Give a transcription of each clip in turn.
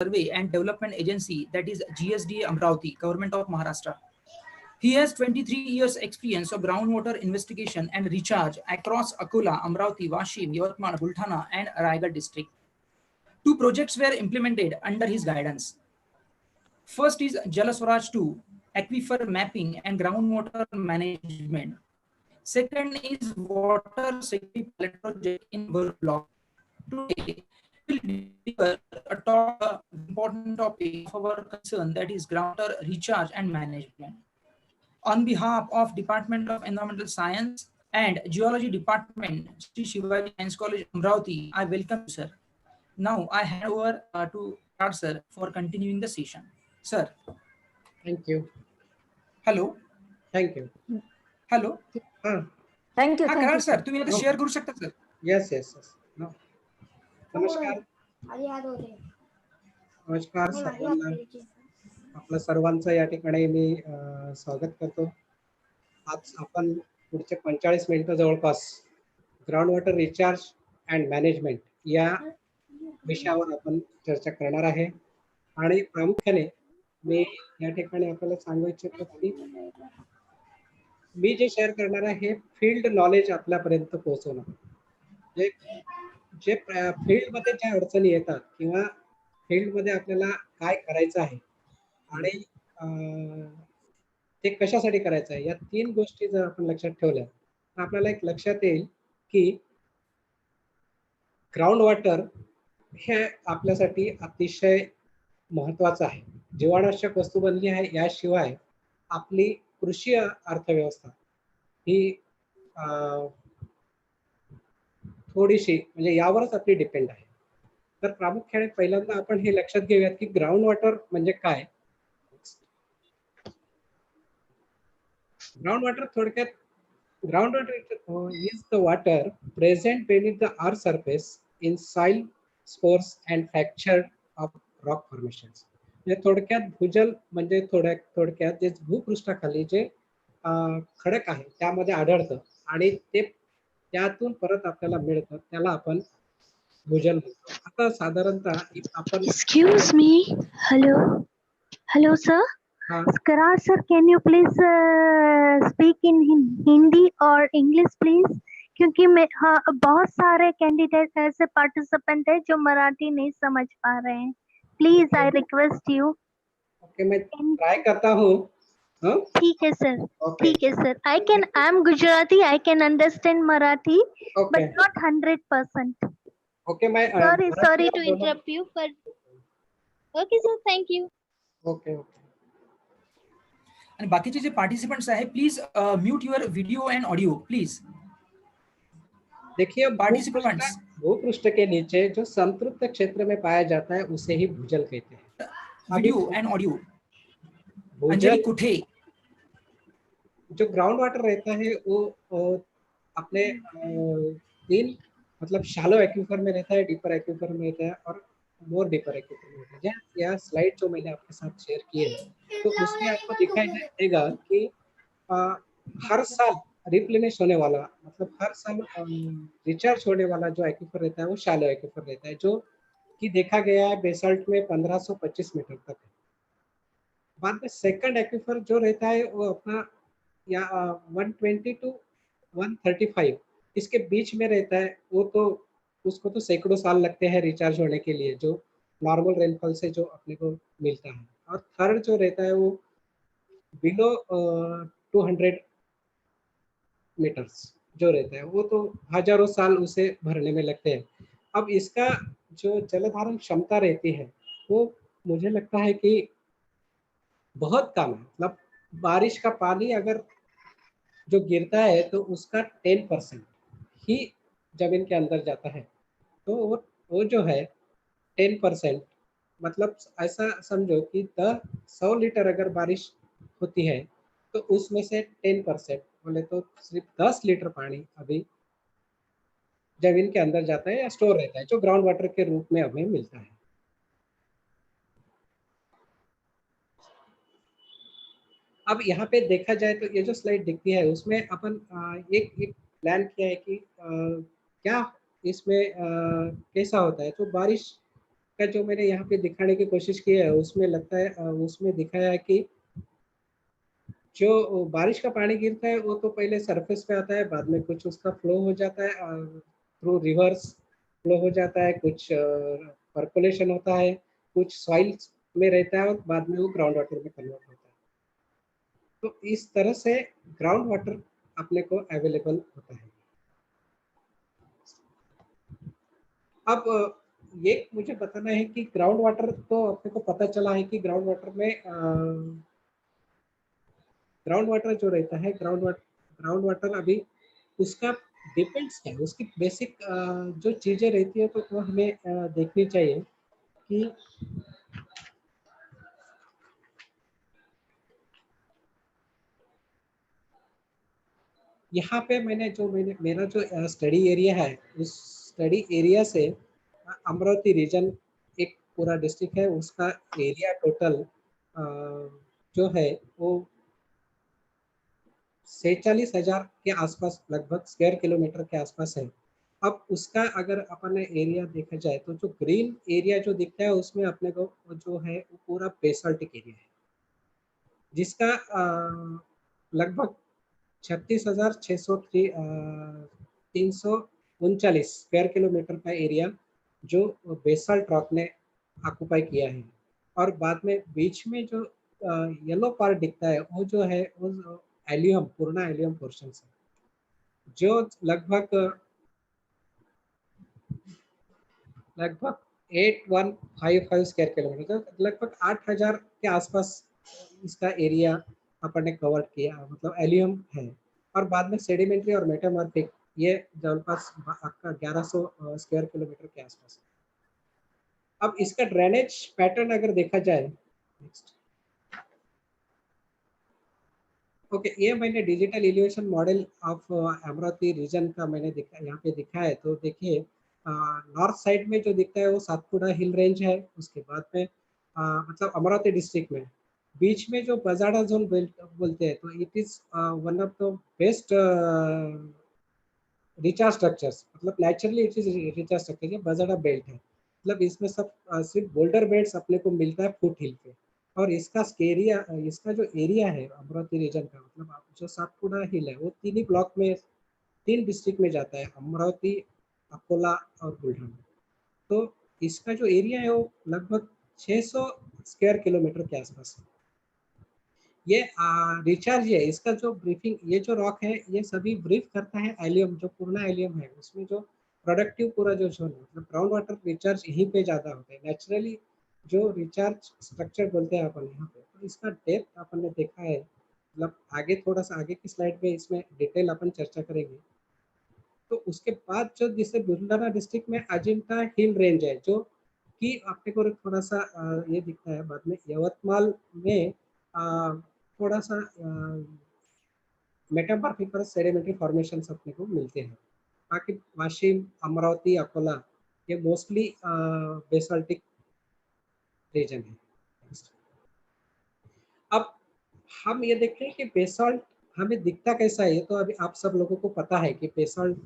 Survey and Development Agency, that is GSDA Amravati, Government of Maharashtra. He has 23 years experience of groundwater investigation and recharge across Akola, Amravati, Washim, Yavatmal, Bulthana and Raigad district. 2 projects were implemented under his guidance. First is Jal Swaraj 2, aquifer mapping and groundwater management. Second is water security pilot project in Bur block. Today, we will discuss a important topic of our concern, that is groundwater recharge and management. On behalf of Department of Environmental Science and Geology Department, Sri Shivaji Science College, Amravati, I welcome you, sir. Now I hand over to Raj sir for continuing the session. Sir. Thank you. Hello. Thank you. Hello. Thank you. Thank you, sir. तुम्ही आता share करू शकता sir? Yes. No. नमस्कार. नमस्कार सर्वांना. आपल्या सर्वांचं या ठिकाणी मी स्वागत करतो. आज आपण पुढचे 45 मिनिटं जवळपास ground water recharge and management या विषयावर आपण चर्चा करणार आहे. आणि प्रामुख्याने मी या ठिकाणी आपल्याला सांगू इच्छितो की मी जे शेअर करणार आहे हे फील्ड नॉलेज आपल्यापर्यंत पोहोचवणं. जे फील्डमध्ये ज्या अडचणी येतात किंवा फील्डमध्ये आपल्याला काय करायचं आहे आणि ते कशासाठी करायचं आहे, या 3 गोष्टी जर आपण लक्षात ठेवल्या तर आपल्याला एक लक्षात येईल की ग्राउंड वॉटर हे आपल्यासाठी अतिशय महत्वाचं आहे. जीवाणूनाशक वस्तू बनली आहे, याशिवाय आपली कृषी अर्थव्यवस्था ही थोडीशी म्हणजे यावरच आपली डिपेंड आहे. तर प्रामुख्याने पहिल्यांदा आपण हे लक्षात घेऊयात की ग्राउंड वॉटर म्हणजे काय. ग्राउंड वॉटर थोडक्यात ground water is the water present beneath the earth surface in soil spores and fractured of rock formations. म्हणजे थोडक्यात भूजल म्हणजे थोडक्यात जे भूपृष्ठाखाली जे खडक आहे त्यामध्ये आढळतं आणि ते त्यातून परत आपल्याला मिळतं, त्याला आपण भूजल म्हणतो. आता साधारणतः आपण excuse me. Hello sir. Karar sir, can you please speak in Hindi or English please? क्योंकि बहुत सारे कैंडिडेट ऐसे पार्टिसिपेंट है जो मराठी नहीं समझ पा रहे हैं. Please I request you. Okay, मैं ट्राई करता हूँ. ठीक है सर. ठीक है sir. I am Gujarati, I can understand Marathi but not 100%. Okay, मैं sorry to interrupt you but okay sir, thank you. Okay. आणि बाकीचे जे पार्टिसिपेंट्स आहे please mute your video and audio please. देखिए, पार्टिसिपेंट्स भूपृष्ठ के नीचे जो संतृप्त क्षेत्र में पाया जाता है उसे ही भूजल कहते हैं. Video and audio. भूजल कुठे जो ग्राउंड वाटर रहता है वो अपने 3 मतलब शैलो एक्विफर में रहता है, डीपर एक्विफर में रहता है और मोर डीपर एक्विफर में रहता है. यह स्लाइड जो मैंने आपके साथ शेयर की है तो उसमें आपको दिखाई देगा कि हर साल रिप्लेनिश होने वाला मतलब हर साल रिचार्ज होने वाला जो एक्विफर रहता है वो शैलो एक्विफर रहता है, जो कि देखा गया है बेसाल्ट में 1525 मीटर तक है. बाद में सेकंड एक्विफर जो रहता है वो अपना या 120 टू 135 इसके बीच में रहता है. वो तो उसको तो सैकड़ों साल लगते हैं रिचार्ज होने के लिए, जो नॉर्मल रेनफॉल से जो अपने को मिलता है. और थर्ड जो रहता है वो बिलो 200 मीटर्स जो रहता है वो तो हजारों साल उसे भरने में लगते हैं. अब इसका जो जलधारण क्षमता रहती है वो मुझे लगता है कि बहुत कम है. मतलब बारिश का पानी अगर जो गिरता है तो उसका 10% ही जमीन के अंदर जाता है. तो वो जो है 10%, मतलब ऐसा समझो कि 100 लीटर अगर बारिश होती है तो उसमें से 10% बोले तो सिर्फ 10 लीटर पानी अभी जमीन के अंदर जाता है या स्टोर रहता है, जो ग्राउंड वाटर के रूप में हमें मिलता है. अब यहाँ पे देखा जाए तो ये जो स्लाइड दिखती है उसमें अपन एक प्लान किया है कि क्या इसमें कैसा होता है. तो बारिश का जो मैंने यहाँ पे दिखाने की कोशिश की है उसमें लगता है उसमें दिखाया है कि जो बारिश का पानी गिरता है वो तो पहले सरफेस पे आता है, बाद में कुछ उसका फ्लो हो जाता है थ्रू रिवर्स फ्लो हो जाता है, कुछ पर्कुलेशन होता है, कुछ सॉइल में रहता है और बाद में वो ग्राउंड वाटर में कन्वर्ट होता है। तो इस तरह से ग्राउंड वाटर अपने को अवेलेबल होता है। अब ये मुझे बताना है कि ग्राउंड वाटर तो अपने को पता चला है कि ग्राउंड वाटर में ग्राउंड वाटर जो रहता है ग्राउंड वाटर अभी उसका डिपेंड्स क्या है, उसकी बेसिक जो चीजें रहती है तो वो हमें देखनी चाहिए कि यहाँ पे मेरा जो स्टडी एरिया है उस स्टडी एरिया से अमरावती रीजन एक पूरा डिस्ट्रिक्ट है, उसका एरिया टोटल जो है वो 46,000 के आसपास लगभग स्क्वायर किलोमीटर के आसपास है। अब उसका अगर अपन ने एरिया देखा जाए तो जो ग्रीन एरिया जो दिखता है उसमें अपने को जो है वो पूरा बेसाल्टिक एरिया है, जिसका लगभग 36,339 स्क्वायर किलोमीटर का एरिया जो बेसाल्ट रॉक ने ऑक्युपाई किया है। और बाद में बीच में जो येलो पार्ट दिखता है वो जो है वो एलियम पूर्ण एलियम पोर्शन है, जो लगभग 8155 स्क्वायर किलोमीटर, तो लगभग 8,000 के आसपास इसका एरिया अपन ने कवर किया, मतलब एलियम है। और बाद में सेडिमेंट्री और मेटामॉर्फिक ये जवलपास आपका 1100 स्क्वायर किलोमीटर के आसपास है। अब इसका ड्रेनेज पैटर्न अगर देखा जाए, नेक्स्ट ओके, ये मैंने digital elevation model of Amravati region का मैंने यहाँ पे दिखा है। तो देखिए नॉर्थ साइड में जो दिखता है वो सातपुड़ा हिल रेंज है, उसके बाद में मतलब अमरावती डिस्ट्रिक्ट में बीच में जो बजाड़ा जोन बोलते हैं, तो it is one of the best recharge structures, मतलब naturally it is recharge structure, ये बजाड़ा बेल्ट है, मतलब इसमें सब सिर्फ बोल्डर बेल्ट्स अपने को मिलता है फुट हिल पे। और इसका जो एरिया है अमरावती रीजन का, मतलब जो सातपुड़ा हिल है वो तीन ही ब्लॉक में, तीन डिस्ट्रिक्ट में जाता है, अमरावती, अकोला और बुलढाना। तो इसका जो एरिया है वो लगभग 600 स्क्वायर किलोमीटर के आसपास है। ये रिचार्ज है, इसका जो ब्रीफिंग, ये जो रॉक है ये सभी ब्रीफ करता है एलियम, जो पूर्ण एलियम है उसमें जो प्रोडक्टिव पूरा जो जोन है, मतलब ग्राउंड वाटर रिचार्ज यहीं पे ज्यादा होता है नेचुरली, जो रिचार्ज स्ट्रक्चर बोलते हैं अपन यहाँ पे। तो इसका डेप्थ अपन ने देखा है, मतलब आगे थोड़ा सा आगे की स्लाइड में इसमें डिटेल अपन चर्चा करेंगे। तो उसके बाद जो जिससे बुलढाना डिस्ट्रिक्ट में अजिंठा हिल रेंज है, जो कि आपने को थोड़ा सा ये दिखता है। बाद में यवतमाल में थोड़ा सा मेटामॉर्फिक सेडिमेंट्री फॉर्मेशन अपने को मिलते हैं। बाकी वाशिम, अमरावती, अकोला ये मोस्टली बेसाल्टिक रीजन है। अब हम ये देखते हैं कि बेसाल्ट हमें दिखता कैसा है। तो अभी आप सब लोगों को पता है कि बेसाल्ट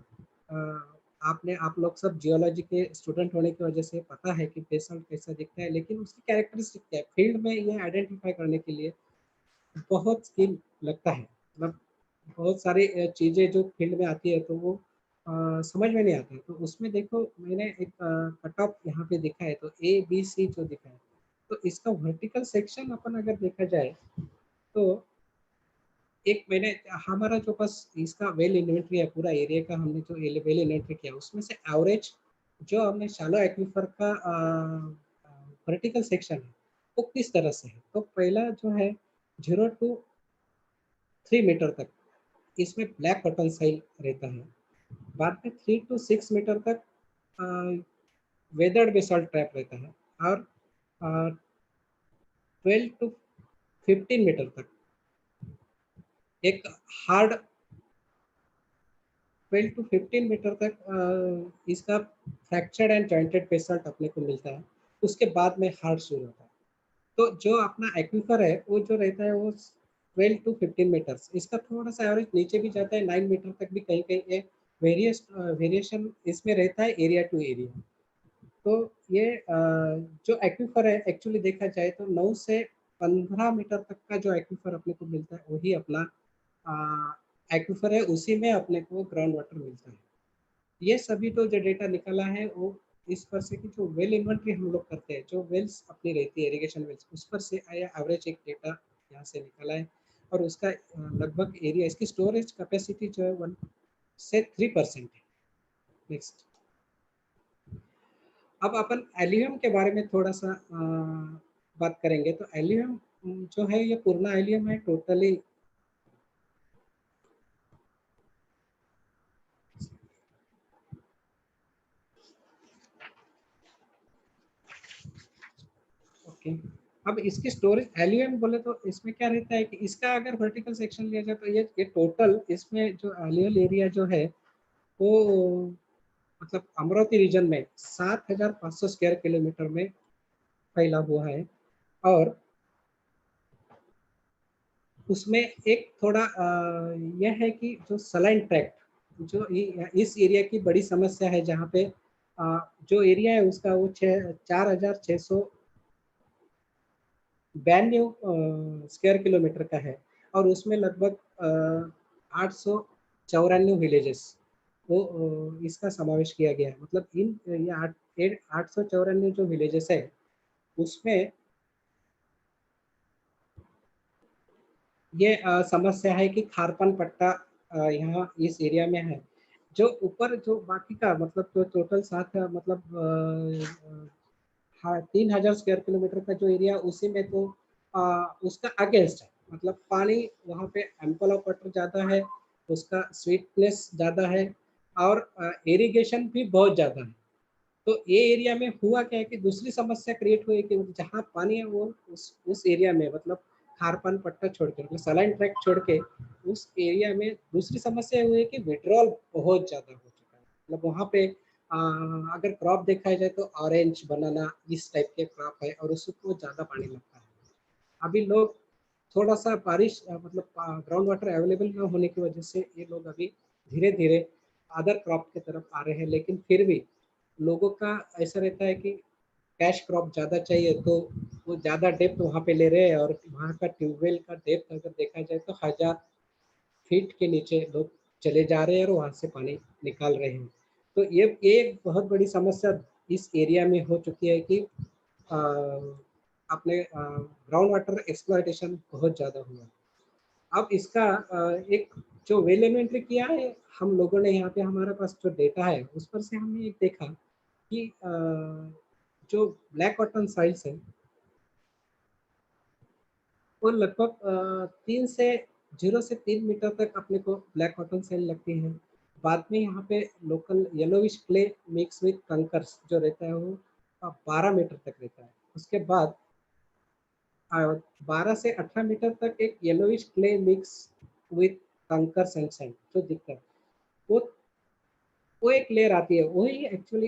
आप लोग सब जियोलॉजी के स्टूडेंट होने की वजह से पता है कि बेसाल्ट कैसा दिखता है, लेकिन उसकी कैरेक्टरिस्टिक क्या है फील्ड में ये आइडेंटिफाई करने के लिए बहुत स्किल लगता है। मतलब बहुत सारी चीज़ें जो फील्ड में आती है तो वो समझ में नहीं आता है। तो उसमें देखो मैंने एक कट ऑफ यहाँ पे दिखा है, तो ABC जो दिखा है, तो इसका वर्टिकल सेक्शन अपन अगर देखा जाए तो एक मैंने हमारा जो बस इसका वेल इन्वेंट्री है पूरा एरिया का, हमने जो वेल इन्वेंट्री किया उसमें से एवरेज जो हमने शैलो एक्वीफर का वर्टिकल सेक्शन है वो किस तरह से है। तो पहला जो है 0 to 3 मीटर तक इसमें ब्लैक कॉटन साइल रहता है। बाद में 3 to 6 मीटर तक वेदर्ड बेसाल्ट ट्रैप रहता है। और 12 to 15 मीटर तक एक हार्ड 12 to 15 मीटर तक इसका फ्रैक्चर्ड एंड जॉइंटेड बेसाल्ट अपने को मिलता है। उसके बाद में हार्ड शुरू होता है। तो जो अपना एक्वीफर है वो जो रहता है वो 12 to 15 मीटर्स, इसका थोड़ा सा एवरेज नीचे भी जाता है, 9 मीटर तक भी कहीं कहीं वेरिएशन इसमें रहता है एरिया टू एरिया। तो ये जो एक्वीफर है एक्चुअली देखा जाए तो 9 से 15 मीटर तक का जो एक्वीफर अपने को मिलता है वही अपना एक्वीफर है, उसी में अपने को ग्राउंड वाटर मिलता है। ये सभी तो जो डेटा निकाला है वो इस पर से कि जो वेल इन्वेंट्री हम लोग करते हैं, जो वेल्स अपनी रहती है इरिगेशन वेल्स, उस पर से आया एवरेज एक डेटा यहाँ से निकाला है और उसका लगभग एरिया, इसकी स्टोरेज कैपेसिटी जो है 1 से 3% है। नेक्स्ट, अब अपन एलियम के बारे में थोड़ा सा बात करेंगे। तो एलियम जो है ये पूर्ण एलियम है टोटली। ओके, अब इसकी स्टोरेज एलियम बोले तो इसमें क्या रहता है कि इसका अगर वर्टिकल सेक्शन लिया जाए तो ये टोटल इसमें जो एलियल एरिया जो है वो मतलब अमरावती रीजन में 7500 स्क्वायर किलोमीटर में फैला हुआ है। और उसमें एक थोड़ा यह है कि जो सलाइन ट्रैक्ट जो इस एरिया की बड़ी समस्या है, जहाँ पे जो एरिया है उसका वो 4692 स्क्वायर किलोमीटर का है और उसमें लगभग 894 विलेजेस वो इसका समावेश किया गया है। मतलब इन ये 894 जो विलेजेस है उसमें ये समस्या है कि खारपन पट्टा यहाँ इस एरिया में है। जो ऊपर जो बाकी का मतलब जो टोटल 7 मतलब 3000 स्क्वायर किलोमीटर का जो एरिया उसी में तो उसका अगेंस्ट है। मतलब पानी वहाँ पे एम्पल ऑफ वाटर ज़्यादा है, उसका स्वीटनेस ज़्यादा है और इरिगेशन भी बहुत ज़्यादा है। तो ये एरिया में हुआ क्या है कि दूसरी समस्या क्रिएट हुई कि जहाँ पानी है वो उस एरिया में मतलब खारपन पट्टा छोड़ के मतलब सलाइन ट्रैक छोड़ के उस एरिया में दूसरी समस्या हुई है कि विड्रॉल बहुत ज़्यादा हो चुका है। मतलब वहाँ पे अगर क्रॉप देखा जाए तो ऑरेंज बनाना इस टाइप के क्रॉप है और उसको ज़्यादा पानी लगता है। अभी लोग थोड़ा सा बारिश मतलब ग्राउंड वाटर अवेलेबल न होने की वजह से ये लोग अभी धीरे धीरे अदर क्रॉप की तरफ आ रहे हैं, लेकिन फिर भी लोगों का ऐसा रहता है कि कैश क्रॉप ज़्यादा चाहिए तो वो ज़्यादा डेप्थ वहाँ पे ले रहे हैं और वहाँ का ट्यूबवेल का डेप्थ अगर देखा जाए तो 1000 फीट के नीचे लोग चले जा रहे हैं और वहाँ से पानी निकाल रहे हैं। तो ये एक बहुत बड़ी समस्या इस एरिया में हो चुकी है कि अपने ग्राउंड वाटर एक्सप्लॉयटेशन बहुत ज़्यादा हुआ। अब इसका एक जो वेल इन्वेंट्री किया है हम लोगों ने, यहाँ पे हमारे पास जो डेटा है उस पर से हमने एक देखा कि जो ब्लैक कॉटन सॉइल्स है वो लगभग 0 से 3 मीटर तक अपने को ब्लैक कॉटन सॉइल लगती है। बाद में यहाँ पे local yellowish clay mix with कंकर्स जो रहता है वो 12 मीटर तक रहता है। उसके बाद 12 से 18 मीटर तक एक येलोविश क्ले मिक्स विथ कंकर्स एंड सैंड जो दिखता है वो एक लेयर आती है। वही एक्चुअली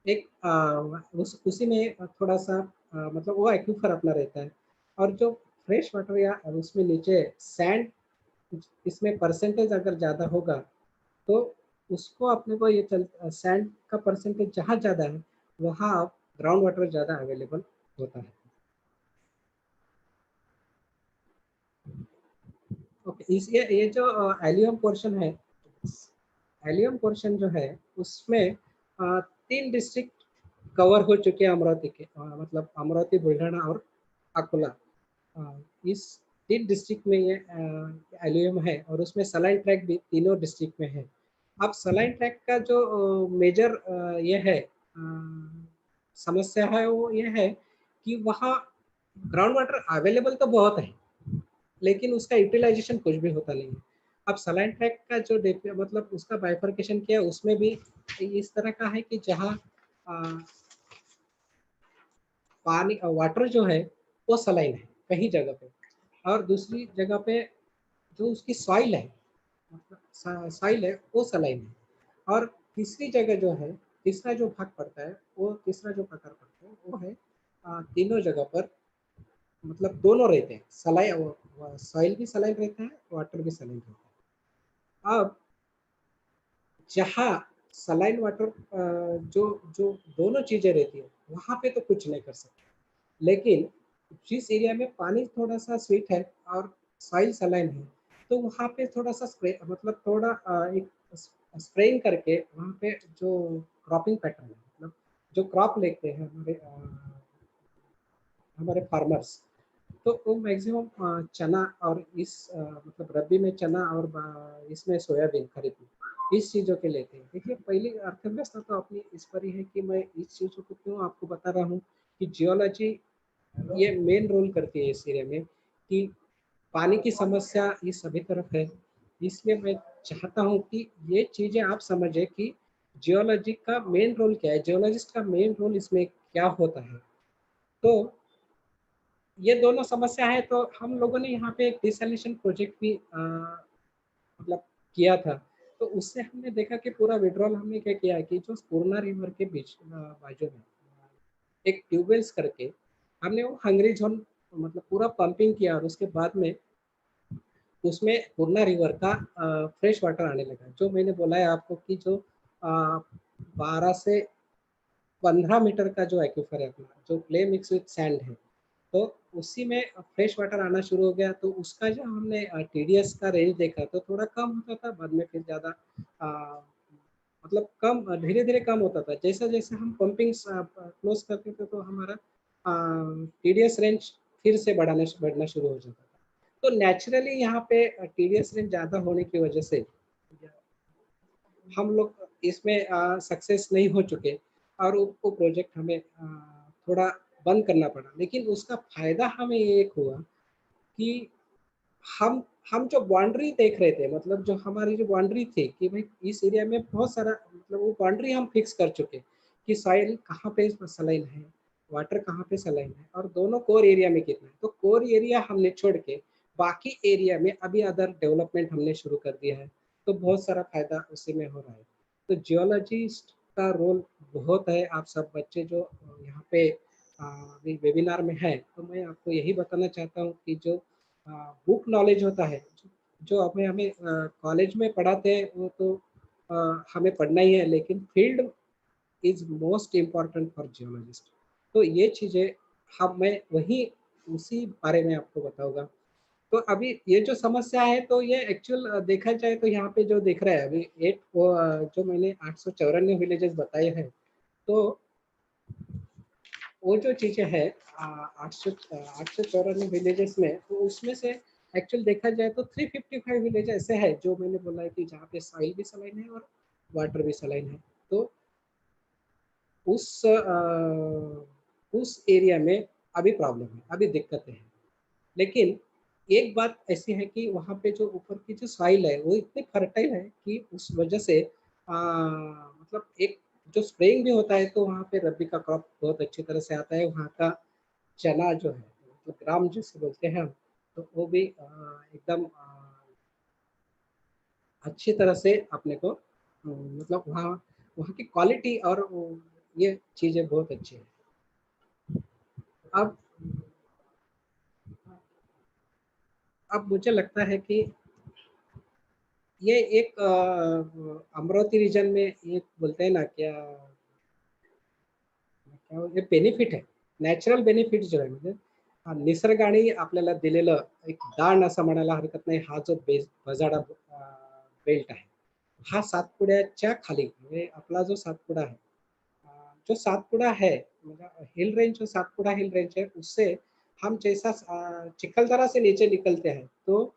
एक उसी में थोड़ा सा मतलब वो एक्वीफर अपना रहता है। और जो फ्रेश वाटर या उसमें नीचे सैंड इसमें परसेंटेज अगर ज़्यादा होगा तो उसको अपने को ये सैंड का परसेंटेज जहाँ ज़्यादा है वहाँ ग्राउंड वाटर ज़्यादा अवेलेबल होता है। ओके, इस ये जो एलियम पोर्शन है, एलियम पोर्शन जो है उसमें 3 डिस्ट्रिक्ट कवर हो चुके हैं अमरावती के, मतलब अमरावती, बुलढाना और अकोला। इस 3 डिस्ट्रिक्ट में ये एलियम है और उसमें सलाइन ट्रैक भी तीनों डिस्ट्रिक्ट में है। अब सलाइन ट्रैक का जो मेजर ये है समस्या है वो ये है कि वहाँ ग्राउंड वाटर अवेलेबल तो बहुत है लेकिन उसका यूटिलाइजेशन कुछ भी होता नहीं है। अब सलाइन ट्रैक का जो मतलब उसका बाइफर्केशन किया उसमें भी इस तरह का है कि जहाँ पानी वाटर जो है वो सलाइन है कहीं जगह पे और दूसरी जगह पे जो उसकी सॉइल है मतलब सॉइल है वो सलाइन है। और तीसरी जगह जो है, तीसरा जो भाग पड़ता है वो तीसरा जो प्रकार पड़ता है वो है तीनों जगह पर मतलब दोनों रहते हैं, सॉइल भी सलाइन रहता है, वाटर भी सलाइन रहता है। अब जहाँ सलाइन वाटर जो जो दोनों चीजें रहती है वहाँ पे तो कुछ नहीं कर सकते, लेकिन जिस एरिया में पानी थोड़ा सा स्वीट है और सॉइल सलाइन है तो वहाँ पे थोड़ा सा स्प्रे मतलब थोड़ा एक स्प्रेइंग करके वहाँ पे जो क्रॉपिंग पैटर्न है, मतलब जो क्रॉप लेते हैं हमारे फार्मर्स, तो वो मैक्सिमम चना और इस मतलब रबी में चना और इसमें सोयाबीन खरीफ में इस चीज़ों के लेते हैं। देखिए पहली अर्थव्यवस्था तो अपनी इस पर ही है कि मैं इस चीज़ों को क्यों आपको बता रहा हूँ कि जियोलॉजी ये मेन रोल करती है इस एरिया में कि पानी की समस्या ये सभी तरफ है। इसलिए मैं चाहता हूँ कि ये चीज़ें आप समझें कि जियोलॉजी का मेन रोल क्या है, जियोलॉजिस्ट का मेन रोल इसमें क्या होता है। तो ये दोनों समस्या है, तो हम लोगों ने यहाँ पे एक डिसैलिनेशन प्रोजेक्ट भी मतलब किया था। तो उससे हमने देखा कि पूरा विड्रॉल हमने क्या किया है कि जो पूर्णा रिवर के बीच बाजू में एक ट्यूबवेल्स करके हमने वो हंगरी जोन मतलब पूरा पंपिंग किया और उसके बाद में उसमें पूर्णा रिवर का फ्रेश वाटर आने लगा। जो मैंने बोला है आपको कि जो 12 से 15 मीटर का जो एक्वीफर है अपना, जो क्ले मिक्स विथ सैंड है, तो उसी में फ्रेश वाटर आना शुरू हो गया। तो उसका जो हमने टीडीएस का रेंज देखा तो थोड़ा कम होता था, बाद में फिर ज़्यादा मतलब कम धीरे धीरे कम होता था। जैसा जैसे हम पंपिंग क्लोज करते थे तो हमारा टीडीएस रेंज फिर से बढ़ना शुरू हो जाता था। तो नेचुरली यहाँ पे टीडीएस रेंज ज़्यादा होने की वजह से हम लोग इसमें सक्सेस नहीं हो चुके और वो प्रोजेक्ट हमें थोड़ा बंद करना पड़ा। लेकिन उसका फायदा हमें ये एक हुआ कि हम जो बाउंड्री देख रहे थे, मतलब जो हमारी जो बाउंड्री थी कि भाई इस एरिया में बहुत सारा, मतलब वो बाउंड्री हम फिक्स कर चुके कि सॉइल कहाँ पे सलाइन है, वाटर कहाँ पे सलाइन है और दोनों कोर एरिया में कितना है। तो कोर एरिया हमने छोड़ के बाकी एरिया में अभी अदर डेवलपमेंट हमने शुरू कर दिया है, तो बहुत सारा फायदा उसी में हो रहा है। तो जियोलॉजिस्ट का रोल बहुत है। आप सब बच्चे जो यहाँ पे अभी वेबिनार में है, तो मैं आपको यही बताना चाहता हूँ कि जो बुक नॉलेज होता है, जो हमें हमें कॉलेज में पढ़ाते हैं वो तो हमें पढ़ना ही है, लेकिन field is most important for geologist. तो ये चीज़ें मैं वही उसी बारे में आपको बताऊंगा। तो अभी ये जो समस्या है तो ये एक्चुअल देखा जाए तो यहाँ पे जो दिख रहा है अभी जो मैंने 894 विलेजेस बताए हैं, तो वो जो चीज़ें है 894 विलेजेस में, तो उसमें से एक्चुअल देखा जाए तो 355 विलेज ऐसे हैं जो मैंने बोला है कि जहाँ पे सॉइल भी सलाइन है और वाटर भी सलाइन है। तो उस एरिया में अभी प्रॉब्लम है, अभी दिक्कतें हैं। लेकिन एक बात ऐसी है कि वहाँ पे जो ऊपर की जो सॉइल है वो इतनी फर्टाइल है कि उस वजह से मतलब एक जो स्प्रेइंग भी होता है तो वहाँ पे रबी का क्रॉप बहुत अच्छी तरह से आता है। वहाँ का चना जो है, तो ग्राम जिसे बोलते हैं हम, तो वो भी एकदम अच्छी तरह से अपने को मतलब वहाँ वहाँ की क्वालिटी और ये चीज़ें बहुत अच्छी है। अब मुझे लगता है कि ये एक अमरावती रीजन में एक बोलते हैं ना क्या क्या ये बेनिफिट आहे, नॅचरल बेनिफिट जो आहे म्हणजे निसर्गाने आपल्याला दिलेलं एक दान असं म्हणायला हरकत नाही। हा जो बजाडा बेल्ट आहे, हा सातपुड्याच्या खाली म्हणजे आपला जो सातपुडा है, जो सातपुड़ा है मतलब हिल रेंज, जो सातपुड़ा हिल रेंज है उससे हम जैसा चिखलदरा से नीचे निकलते हैं तो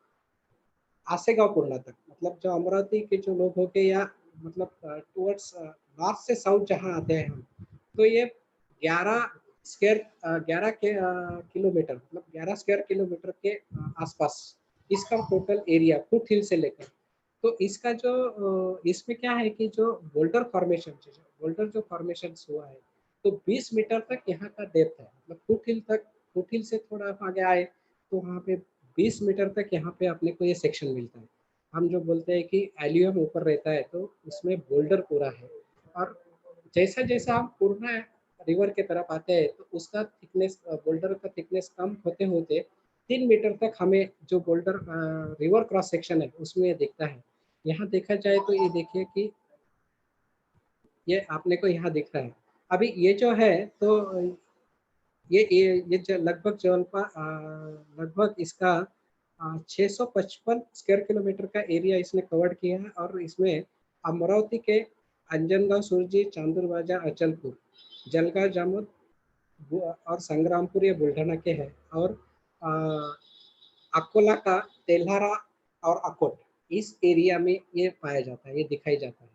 आसेगांव पूर्णा तक, मतलब जो अमरावती के जो लोग होके या मतलब टुवर्ड्स नॉर्थ से साउथ जहाँ आते हैं हम, तो ये 11 किलोमीटर मतलब 11 स्क्वायर किलोमीटर के आसपास इसका टोटल एरिया फुट हिल से लेकर। तो इसका जो इसमें क्या है कि जो बोल्डर जो फॉर्मेशन हुआ है तो 20 मीटर तक यहाँ का डेप्थ है, मतलब फुट हिल से थोड़ा आगे आए तो वहाँ पे 20 मीटर तक यहाँ पे अपने को ये सेक्शन मिलता है। हम जो बोलते हैं कि एल्यूम ऊपर रहता है तो उसमें बोल्डर पूरा है। और जैसा जैसा हम पूर्णा रिवर के तरफ आते हैं तो उसका थिकनेस, बोल्डर का थिकनेस कम होते होते 3 मीटर तक हमें जो बोल्डर रिवर क्रॉस सेक्शन है उसमें दिखता है। यहाँ देखा जाए तो ये देखिए कि ये आपने को यहाँ दिख रहा है। अभी ये जो है तो ये लगभग इसका 655 स्क्वायर किलोमीटर का एरिया इसने कवर किया है और इसमें अमरावती के अंजनगांव, सुरजी, चांदुरबाजा, अचलपुर, जलगांव, जामोद और संग्रामपुर ये बुल्ढाना के हैं और अकोला का तेल्हारा और अकोट इस एरिया में ये पाया जाता है, ये दिखाई जाता है।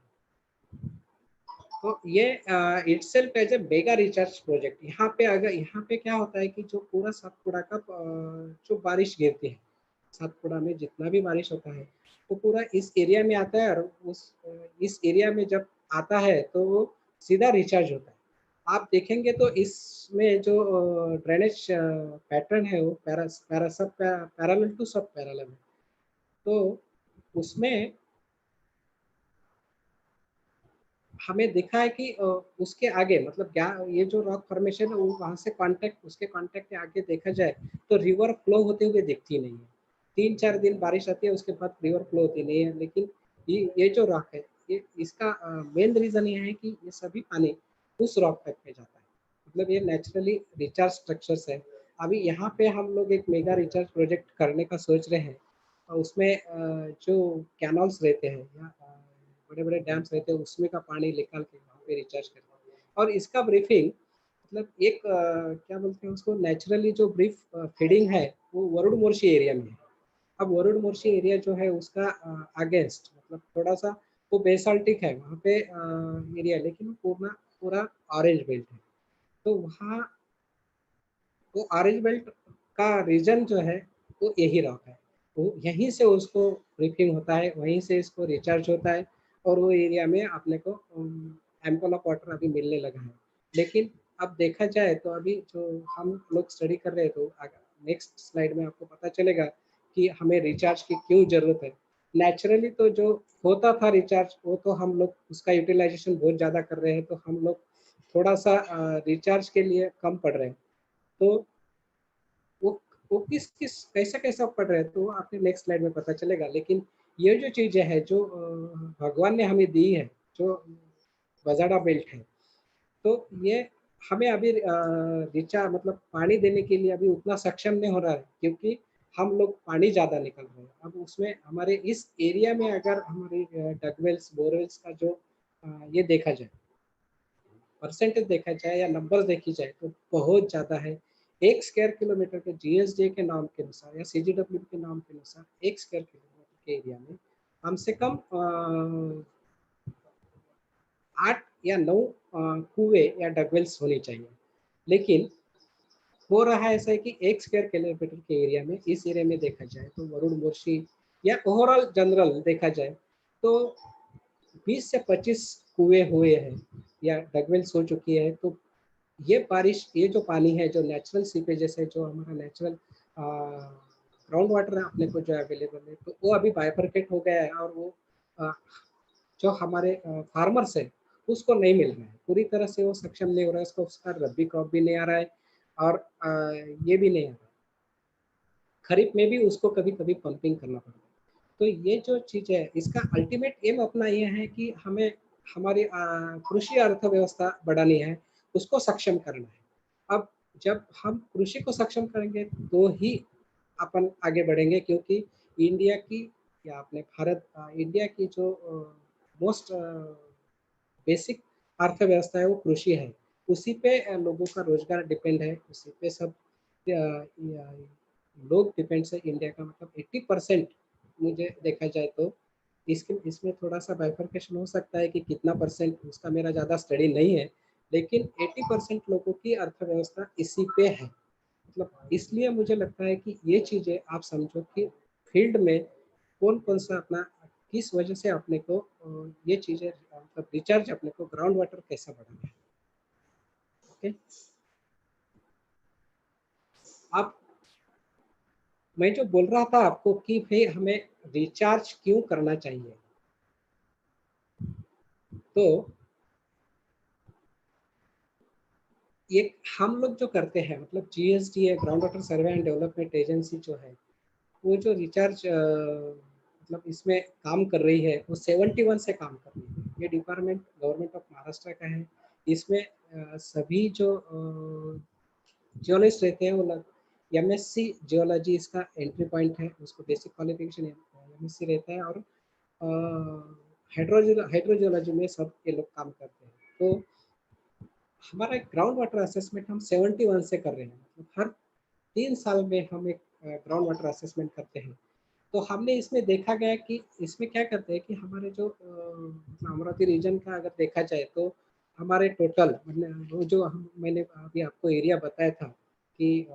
तो ये itself as a mega recharge project. यहाँ पे क्या होता है कि जो पूरा सातपुड़ा का जो बारिश गिरती है, सातपुड़ा में जितना भी बारिश होता है वो पूरा इस एरिया में आता है और इस एरिया में जब आता है तो वो सीधा रिचार्ज होता है। आप देखेंगे तो इसमें जो ड्रेनेज पैटर्न है वो पैरेलल टू सब पैरेलल है। तो उसमें हमें दिखा है कि उसके आगे मतलब ये जो रॉक फॉर्मेशन है वो वहाँ से उसके कांटेक्ट के आगे देखा जाए तो रिवर फ्लो होते हुए दिखती नहीं है। 3-4 दिन बारिश आती है उसके बाद रिवर फ्लो होती नहीं है। लेकिन ये जो रॉक है ये इसका मेन रीजन ये है कि ये सभी पानी उस रॉक तक पे जाता है, मतलब ये नेचुरली रिचार्ज स्ट्रक्चर्स है। अभी यहाँ पे हम लोग एक मेगा रिचार्ज प्रोजेक्ट करने का सोच रहे हैं और उसमें जो कैनल्स रहते हैं या बड़े बड़े डैम्स रहते हैं उसमें का पानी निकाल के वहाँ पे रिचार्ज करते हैं। और इसका ब्रीफिंग मतलब एक क्या बोलते हैं उसको, नेचुरली जो ब्रीफ फीडिंग है वो वरुण मोर्शी एरिया में है। अब वरुण मोर्शी एरिया जो है उसका अगेंस्ट मतलब थोड़ा सा वो बेसाल्टिक है वहाँ पे एरिया, लेकिन पूरा ऑरेंज बेल्ट है। तो वहाँ वो ऑरेंज बेल्ट का रीजन जो है वो यही रॉक है, तो यहीं से उसको ब्रीफिंग होता है, वहीं से इसको रिचार्ज होता है और वो एरिया में अपने को एम्पल ऑफ वाटर अभी मिलने लगा है। लेकिन अब देखा जाए तो अभी जो हम लोग स्टडी कर रहे हैं तो नेक्स्ट स्लाइड में आपको पता चलेगा कि हमें रिचार्ज की क्यों जरूरत है। नेचुरली तो जो होता था रिचार्ज वो तो हम लोग उसका यूटिलाइजेशन बहुत ज़्यादा कर रहे हैं, तो हम लोग थोड़ा सा रिचार्ज के लिए कम पड़ रहे हैं। तो वो किस कैसा पढ़ रहे हैं तो आपने नेक्स्ट स्लाइड में पता चलेगा। लेकिन ये जो चीजें है जो भगवान ने हमें दी है, जो बजाड़ा बेल्ट है, तो ये हमें अभी रिचार्ज मतलब पानी देने के लिए अभी उतना सक्षम नहीं हो रहा है, क्योंकि हम लोग पानी ज़्यादा निकल रहे हैं। अब उसमें हमारे इस एरिया में अगर हमारी डगवेल्स बोरवेल्स का जो ये देखा जाए, परसेंटेज देखा जाए या नंबर देखी जाए तो बहुत ज़्यादा है। 1 स्क्वायर किलोमीटर के जीएसडी के नाम के अनुसार या सीजीडब्ल्यू के नाम के अनुसार 1 स्क्वायर किलोमीटर के एरिया में कम से कम 8 या 9 कुएं या डगवेल्स होनी चाहिए। लेकिन हो रहा है ऐसा है कि 1 स्क्वायर किलोमीटर के एरिया में, इस एरिया में देखा जाए तो वरुण मोर्शी या ओवरऑल जनरल देखा जाए तो 20 से 25 कुएं हुए हैं या डगवेल्स हो चुकी है। तो ये बारिश, ये जो पानी है जो नेचुरल सीपेजेस है, जो हमारा नेचुरल ग्राउंड वाटर है अपने को जो अवेलेबल है, तो वो अभी बाइफरकेट हो गया है और वो जो हमारे फार्मर्स है उसको नहीं मिल रहा है, पूरी तरह से वो सक्षम नहीं हो रहा है, उसको उसका रबी क्रॉप भी नहीं आ रहा है और ये भी नहीं आ रहा है, खरीफ में भी उसको कभी कभी पंपिंग करना पड़ता है। तो ये जो चीज़ है इसका अल्टीमेट एम अपना ये है कि हमें हमारी कृषि अर्थव्यवस्था बढ़ानी है, उसको सक्षम करना है। अब जब हम कृषि को सक्षम करेंगे तो ही अपन आगे बढ़ेंगे, क्योंकि इंडिया की या अपने इंडिया की जो मोस्ट बेसिक अर्थव्यवस्था है वो कृषि है। उसी पे लोगों का रोजगार डिपेंड है, उसी पे सब लोग डिपेंड है। इंडिया का मतलब 80% मुझे देखा जाए तो इसमें थोड़ा सा बाइफरकेशन हो सकता है कि कितना परसेंट, उसका मेरा ज़्यादा स्टडी नहीं है, लेकिन 80% लोगों की अर्थव्यवस्था इसी पे है। मतलब इसलिए मुझे लगता है कि ये चीज़ें आप समझो कि फील्ड में कौन कौन सा अपना किस वजह से अपने को ये चीज़ें मतलब रिचार्ज अपने को ग्राउंड वाटर कैसा बढ़ाना है। ओके, अब मैं जो बोल रहा था आपको कि भाई हमें रिचार्ज क्यों करना चाहिए, तो ये हम लोग जो करते हैं मतलब जीएसडी है, ground water survey and development agency जो है, वो जो रिचार्ज मतलब इसमें काम कर रही है वो 71 से काम कर रही है। ये डिपार्टमेंट गवर्नमेंट ऑफ महाराष्ट्र का है। इसमें सभी जो जियोलॉजिस्ट रहते हैं वो एमएससी जियोलॉजी इसका एंट्री पॉइंट है, उसको बेसिक क्वालिफिकेशन एमएससी रहता है, और हाइड्रोजियोलॉजी में सब ये लोग काम करते हैं। तो हमारा ग्राउंड वाटर असेसमेंट हम 71 से कर रहे हैं, मतलब हर 3 साल में हम एक ग्राउंड वाटर असेसमेंट करते हैं। तो हमने इसमें देखा गया कि इसमें क्या करते हैं कि हमारे जो अमरावती रीजन का अगर देखा जाए तो हमारे टोटल वो जो मैंने अभी आपको एरिया बताया था कि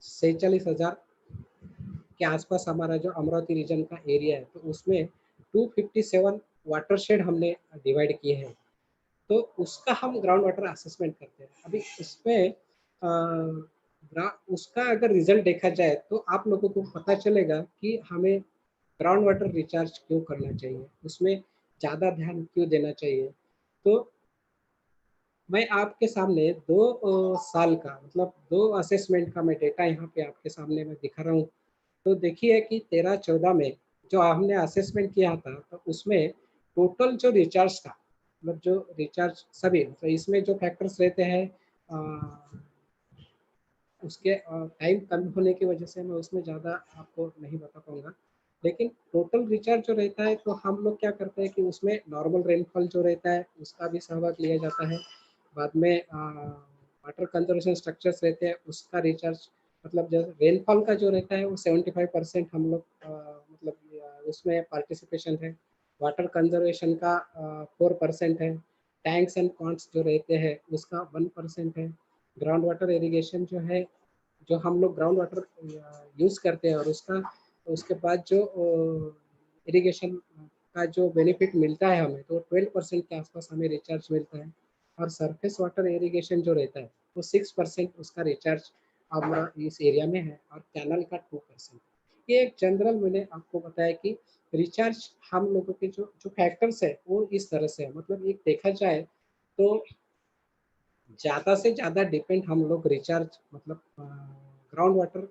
46,000 के आसपास हमारा जो अमरावती रीजन का एरिया है, तो उसमें 257 वाटरशेड हमने डिवाइड किए हैं। तो उसका हम ग्राउंड वाटर असेसमेंट करते हैं। अभी इसमें उसका अगर रिजल्ट देखा जाए तो आप लोगों को पता चलेगा कि हमें ग्राउंड वाटर रिचार्ज क्यों करना चाहिए, उसमें ज़्यादा ध्यान क्यों देना चाहिए। तो मैं आपके सामने 2 साल का मतलब 2 असेसमेंट का मैं डेटा यहाँ पे आपके सामने मैं दिखा रहा हूँ। तो देखिए कि 13-14 में जो हमने असेसमेंट किया था, तो उसमें टोटल जो रिचार्ज था, मतलब जो रिचार्ज सभी, तो इसमें जो फैक्टर्स रहते हैं उसके टाइम कम होने की वजह से मैं उसमें ज़्यादा आपको नहीं बता पाऊँगा। लेकिन टोटल रिचार्ज जो रहता है, तो हम लोग क्या करते हैं कि उसमें नॉर्मल रेनफॉल जो रहता है उसका भी सहभाग लिया जाता है। बाद में वाटर कंजर्वेशन स्ट्रक्चर्स रहते हैं उसका रिचार्ज, मतलब जो रेनफॉल का जो रहता है वो 75% हम लोग मतलब उसमें पार्टिसिपेशन है। वाटर कंजर्वेशन का 4% है। टैंक्स एंड पॉन्ड्स जो रहते हैं उसका 1% है। ग्राउंड वाटर इरिगेशन जो है, जो हम लोग ग्राउंड वाटर यूज़ करते हैं, और उसके बाद जो इरिगेशन का जो बेनिफिट मिलता है हमें, तो 12% के आसपास हमें रिचार्ज मिलता है। और सरफेस वाटर इरिगेशन जो रहता है वो 6% उसका रिचार्ज हमारा इस एरिया में है, और कैनल का 2%। ये एक जनरल मैंने आपको बताया कि रिचार्ज हम लोगों के जो जो फैक्टर्स है वो इस तरह से है। मतलब एक देखा जाए तो ज़्यादा से ज़्यादा डिपेंड हम लोग रिचार्ज मतलब ग्राउंड वाटर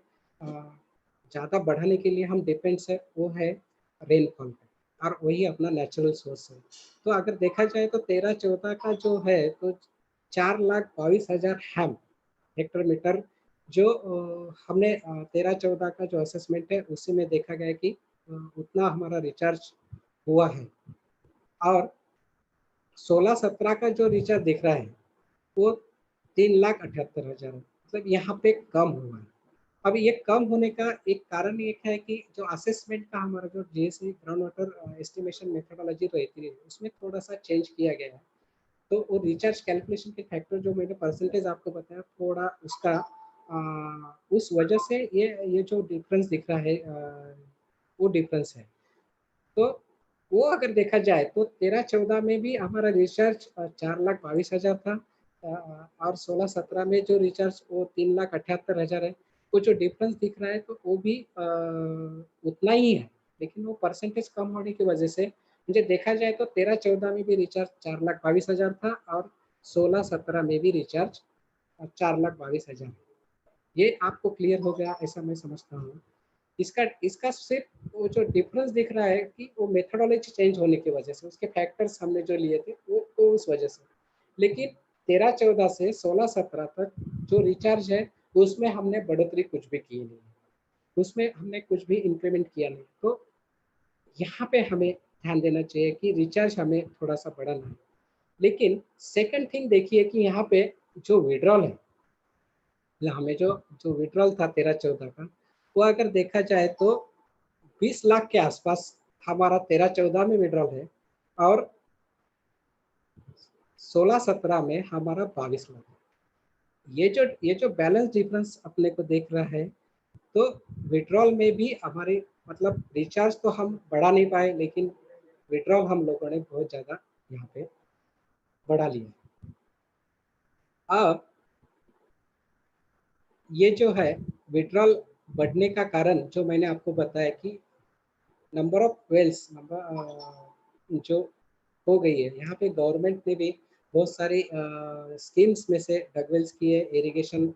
ज़्यादा बढ़ाने के लिए हम डिपेंड्स है वो है रेनफॉल पे, और वही अपना नेचुरल सोर्स है। तो अगर देखा जाए तो 13-14 का जो है तो 4,22,000 हेक्टर मीटर जो हमने 13-14 का जो असेसमेंट है उसी में देखा गया कि उतना हमारा रिचार्ज हुआ है। और 16-17 का जो रिचार्ज दिख रहा है वो 3,78,000 है, मतलब यहाँ पे कम हुआ है। अब ये कम होने का एक कारण ये है कि जो असेसमेंट का हमारा जो जीएसई ग्राउंड वाटर एस्टिमेशन मेथोडोलॉजी रहती है उसमें थोड़ा सा चेंज किया गया है। तो वो रिचार्ज कैलकुलेशन के फैक्टर जो मैंने परसेंटेज आपको बताया, थोड़ा उसका उस वजह से ये जो डिफरेंस दिख रहा है वो डिफरेंस है। तो वो अगर देखा जाए तो 13-14 में भी हमारा रिचार्ज 4,22,000 था, और 16-17 में जो रिचार्ज वो 3,78,000 है। वो जो डिफरेंस दिख रहा है तो वो भी उतना ही है, लेकिन वो परसेंटेज कम होने की वजह से मुझे देखा जाए तो 13-14 में भी रिचार्ज 4,22,000 था, और 16-17 में भी रिचार्ज 4,22,000। ये आपको क्लियर हो गया ऐसा मैं समझता हूँ। इसका इसका सिर्फ वो जो डिफरेंस दिख रहा है कि वो मेथोडोलॉजी चेंज होने की वजह से, उसके फैक्टर्स हमने जो लिए थे वो तो उस वजह से। लेकिन 13-14 से 16-17 तक जो रिचार्ज है उसमें हमने बढ़ोतरी कुछ भी की नहीं, उसमें हमने कुछ भी इंक्रीमेंट किया नहीं। तो यहाँ पे हमें ध्यान देना चाहिए कि रिचार्ज हमें थोड़ा सा बढ़ाना है। लेकिन सेकंड थिंग देखिए कि यहाँ पे जो विड्रॉल है, हमें जो जो विड्रॉल था 13-14 का, वो अगर देखा जाए तो 20 लाख के आसपास हमारा 13-14 में विड्रॉल है, और 16-17 में हमारा 22 लाख है। ये जो बैलेंस डिफरेंस अपने को देख रहा है, तो विड्रॉल में भी हमारे मतलब रिचार्ज तो हम बढ़ा नहीं पाए, लेकिन विड्रॉल हम लोगों ने बहुत ज़्यादा यहाँ पे बढ़ा लिया। अब ये जो है विड्रॉल बढ़ने का कारण जो मैंने आपको बताया कि नंबर ऑफ वेल्स जो हो गई है, यहाँ पे गवर्नमेंट ने भी बहुत सारी स्कीम्स में से डगवेल्स किए, इरिगेशन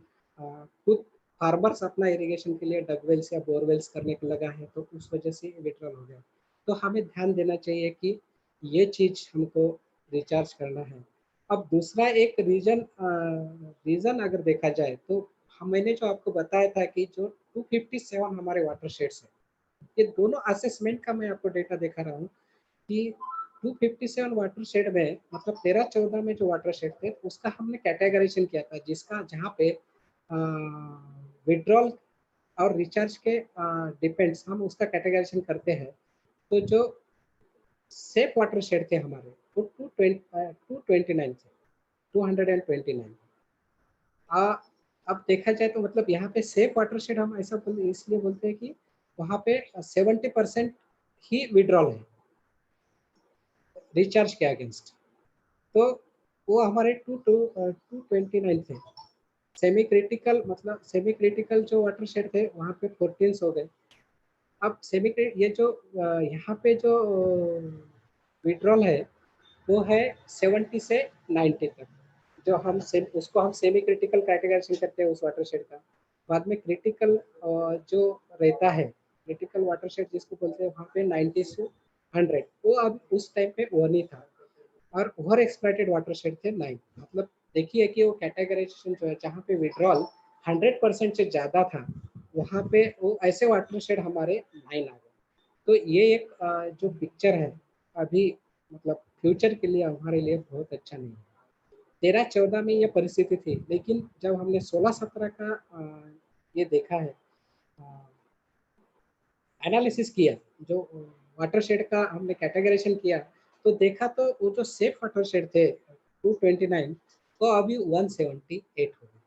खुद फार्मर्स अपना इरिगेशन के लिए डगवेल्स या बोरवेल्स करने को लगा है, तो उस वजह से विड्रॉल हो गया। तो हमें ध्यान देना चाहिए कि ये चीज़ हमको रिचार्ज करना है। अब दूसरा एक रीज़न अगर देखा जाए तो मैंने जो आपको बताया था कि जो 257 हमारे वाटर शेड्स हैं, ये दोनों असेसमेंट का मैं आपको डेटा दिखा रहा हूँ कि 257 वाटर शेड में मतलब 13-14 में जो वाटर शेड थे उसका हमने कैटेगराइजेशन किया था, जिसका जहाँ पे विड्रॉल और रिचार्ज के डिपेंड्स हम उसका कैटेगराइजेशन करते हैं। तो जो सेफ वाटर शेड थे हमारे वो 229 थे, 229। अब देखा जाए तो मतलब यहाँ पे सेफ वाटर शेड हम ऐसा इसलिए बोलते हैं कि वहाँ पे 70% ही विड्रॉल है रिचार्ज के अगेंस्ट। तो वो हमारे 229 थे। सेमी क्रिटिकल मतलब सेमी क्रिटिकल जो वाटर शेड थे वहाँ पे 14 हो गए। अब सेमी ये जो यहाँ पे जो विड्रॉल है वो है 70 से 90 तक, जो हम उसको हम सेमी क्रिटिकल कैटेगराइजेशन करते हैं उस वाटर शेड का। बाद में क्रिटिकल जो रहता है, क्रिटिकल वाटर शेड जिसको बोलते हैं, वहाँ पे 90 से 100, वो अब उस टाइम पे 1 ही था। और ओवर एक्सप्लॉइटेड वाटर शेड थे 9। मतलब देखिए कि वो कैटेगराइजेशन जो है जहाँ पे विड्रॉल 100% से ज़्यादा था, वहाँ पे वो ऐसे वाटर शेड हमारे 9 आ गए। तो ये एक जो पिक्चर है अभी मतलब फ्यूचर के लिए हमारे लिए बहुत अच्छा नहीं है। 13-14 में ये परिस्थिति थी, लेकिन जब हमने 16-17 का ये देखा है, एनालिसिस किया, जो वाटर शेड का हमने कैटेगराइजेशन किया, तो देखा तो वो जो सेफ वाटर शेड थे 229 वो अभी 178 हो गए।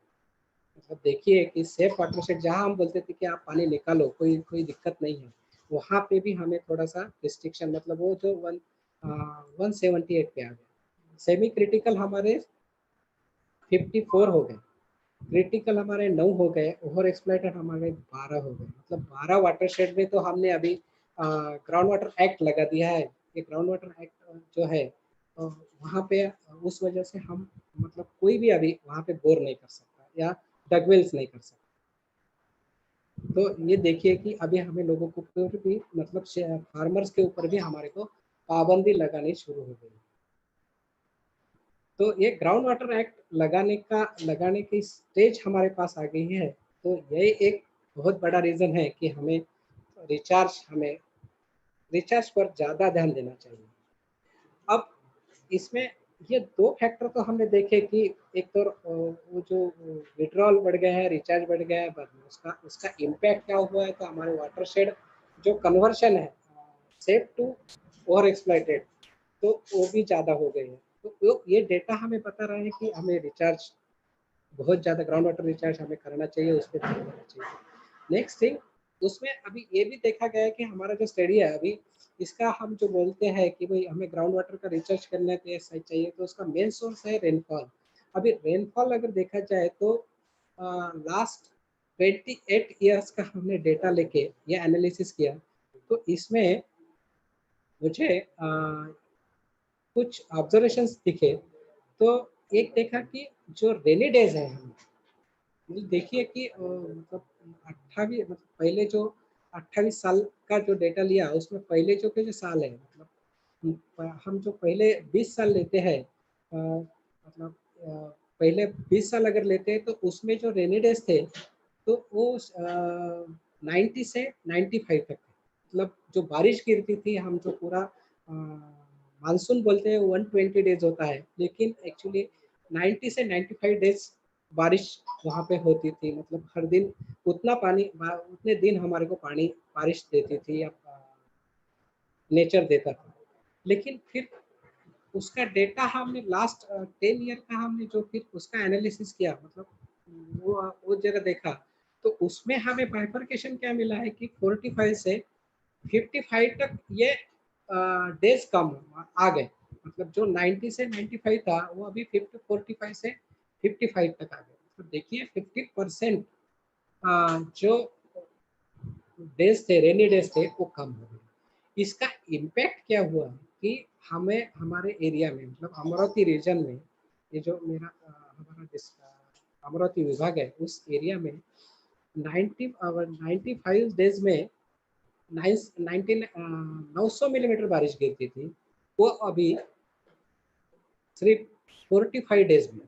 मतलब देखिए कि सेफ वाटर शेड जहाँ हम बोलते थे कि आप पानी निकालो, कोई दिक्कत नहीं है, वहाँ पे भी हमें थोड़ा सा रिस्ट्रिक्शन, मतलब वो जो 178 पे आ गए। सेमी क्रिटिकल हमारे 54 हो गए, क्रिटिकल हमारे 9 हो गए, ओवर एक्सप्लॉइटेड हमारे 12 हो गए। मतलब 12 वाटर शेड में तो हमने अभी ग्राउंड वाटर एक्ट लगा दिया है। ये ग्राउंड वाटर एक्ट जो है वहाँ पे उस वजह से हम मतलब कोई भी अभी वहाँ पे बोर नहीं कर सकता या डगवेल्स नहीं कर सकता। तो ये देखिए कि अभी हमें लोगों को ऊपर भी मतलब फार्मर्स के ऊपर भी हमारे को पाबंदी लगानी शुरू हो गई। तो ये ग्राउंड वाटर एक्ट लगाने की स्टेज हमारे पास आ गई है। तो यही एक बहुत बड़ा रीज़न है कि हमें रिचार्ज पर ज़्यादा ध्यान देना चाहिए। अब इसमें ये 2 फैक्टर तो हमने देखे कि एक तो वो जो विड्रॉल बढ़ गया है, रिचार्ज बढ़ गया है, बाद में उसका इम्पैक्ट क्या हुआ है, तो हमारे वाटर शेड जो कन्वर्शन है सेफ टू ओवर एक्सप्लॉइटेड, तो वो भी ज़्यादा हो गई है। तो ये डेटा हमें बता रहा है कि हमें रिचार्ज बहुत ज़्यादा ग्राउंड वाटर रिचार्ज हमें करना चाहिए, उस पर ध्यान देना चाहिए। नेक्स्ट थिंग, उसमें अभी ये भी देखा गया है कि हमारा जो स्टडी है अभी, इसका हम जो बोलते हैं कि भाई हमें ग्राउंड वाटर का रिचार्ज करने के लिए चाहिए, तो उसका मेन सोर्स है रेनफॉल। अभी रेनफॉल अगर देखा जाए तो लास्ट 28 ईयर्स का हमने डेटा लेके ये एनालिसिस किया, तो इसमें मुझे कुछ ऑब्जर्वेशंस दिखे। तो एक देखा कि जो रेनी डेज है हम देखिए कि मतलब 28 मतलब पहले जो 28 साल का जो डेटा लिया उसमें पहले जो साल है, मतलब हम जो पहले 20 साल लेते हैं, मतलब पहले 20 साल अगर लेते हैं तो उसमें जो रेनी डेज थे तो वो 90 से 95 तक, मतलब जो बारिश गिरती थी, हम जो पूरा मानसून बोलते हैं 120 डेज होता है, लेकिन एक्चुअली 90 से 95 डेज बारिश वहाँ पे होती थी। मतलब हर दिन उतने दिन हमारे को बारिश देती थी या नेचर देता था। लेकिन फिर उसका डेटा हमने लास्ट 10 ईयर का हमने जो फिर उसका एनालिसिस किया, मतलब वो जगह देखा, तो उसमें हमें बाइफरकेशन क्या मिला है कि 45 से 55 तक ये डेज कम आ गए। मतलब जो 90 से 95 था वो अभी 45 से 55 तक आ गए। तो देखिए 50% जो डेज थे, रेनी डेज थे, वो कम हो गए। इसका इम्पैक्ट क्या हुआ कि हमें हमारे एरिया में, मतलब अमरावती रीजन में, ये जो हमारा अमरावती विभाग है उस एरिया में 95 डेज में 900 मिलीमीटर बारिश गिरती थी, वो अभी सिर्फ 45 डेज में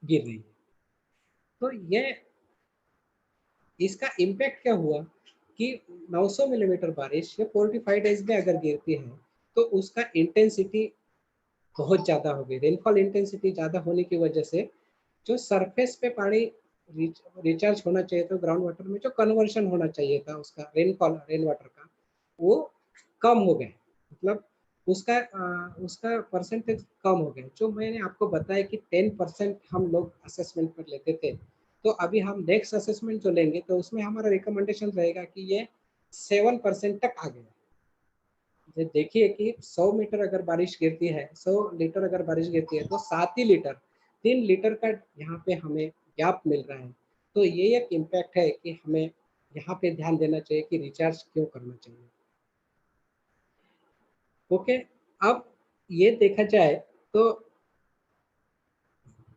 गिर रही है। तो ये इसका इम्पैक्ट क्या हुआ कि 900 मिलीमीटर बारिश या 45 डेज में अगर गिरती है तो उसका इंटेंसिटी बहुत ज़्यादा हो गई। रेनफॉल इंटेंसिटी ज़्यादा होने की वजह से जो सरफेस पे पानी रिचार्ज होना चाहिए था ग्राउंड वाटर में, जो कन्वर्शन होना चाहिए था उसका रेन वाटर का, वो कम हो गया। मतलब उसका परसेंटेज कम हो गया। जो मैंने आपको बताया कि 10% हम लोग असेसमेंट पर लेते थे, तो अभी हम नेक्स्ट असेसमेंट जो लेंगे तो उसमें हमारा रिकमेंडेशन रहेगा कि ये 7% तक आ गया। देखिए कि 100 मीटर अगर बारिश गिरती है, 100 लीटर अगर बारिश गिरती है तो 7 ही लीटर, 3 लीटर का यहाँ पे हमें गैप मिल रहा है। तो ये एक इम्पैक्ट है कि हमें यहाँ पे ध्यान देना चाहिए कि रिचार्ज क्यों करना चाहिए। ओके, अब ये देखा जाए तो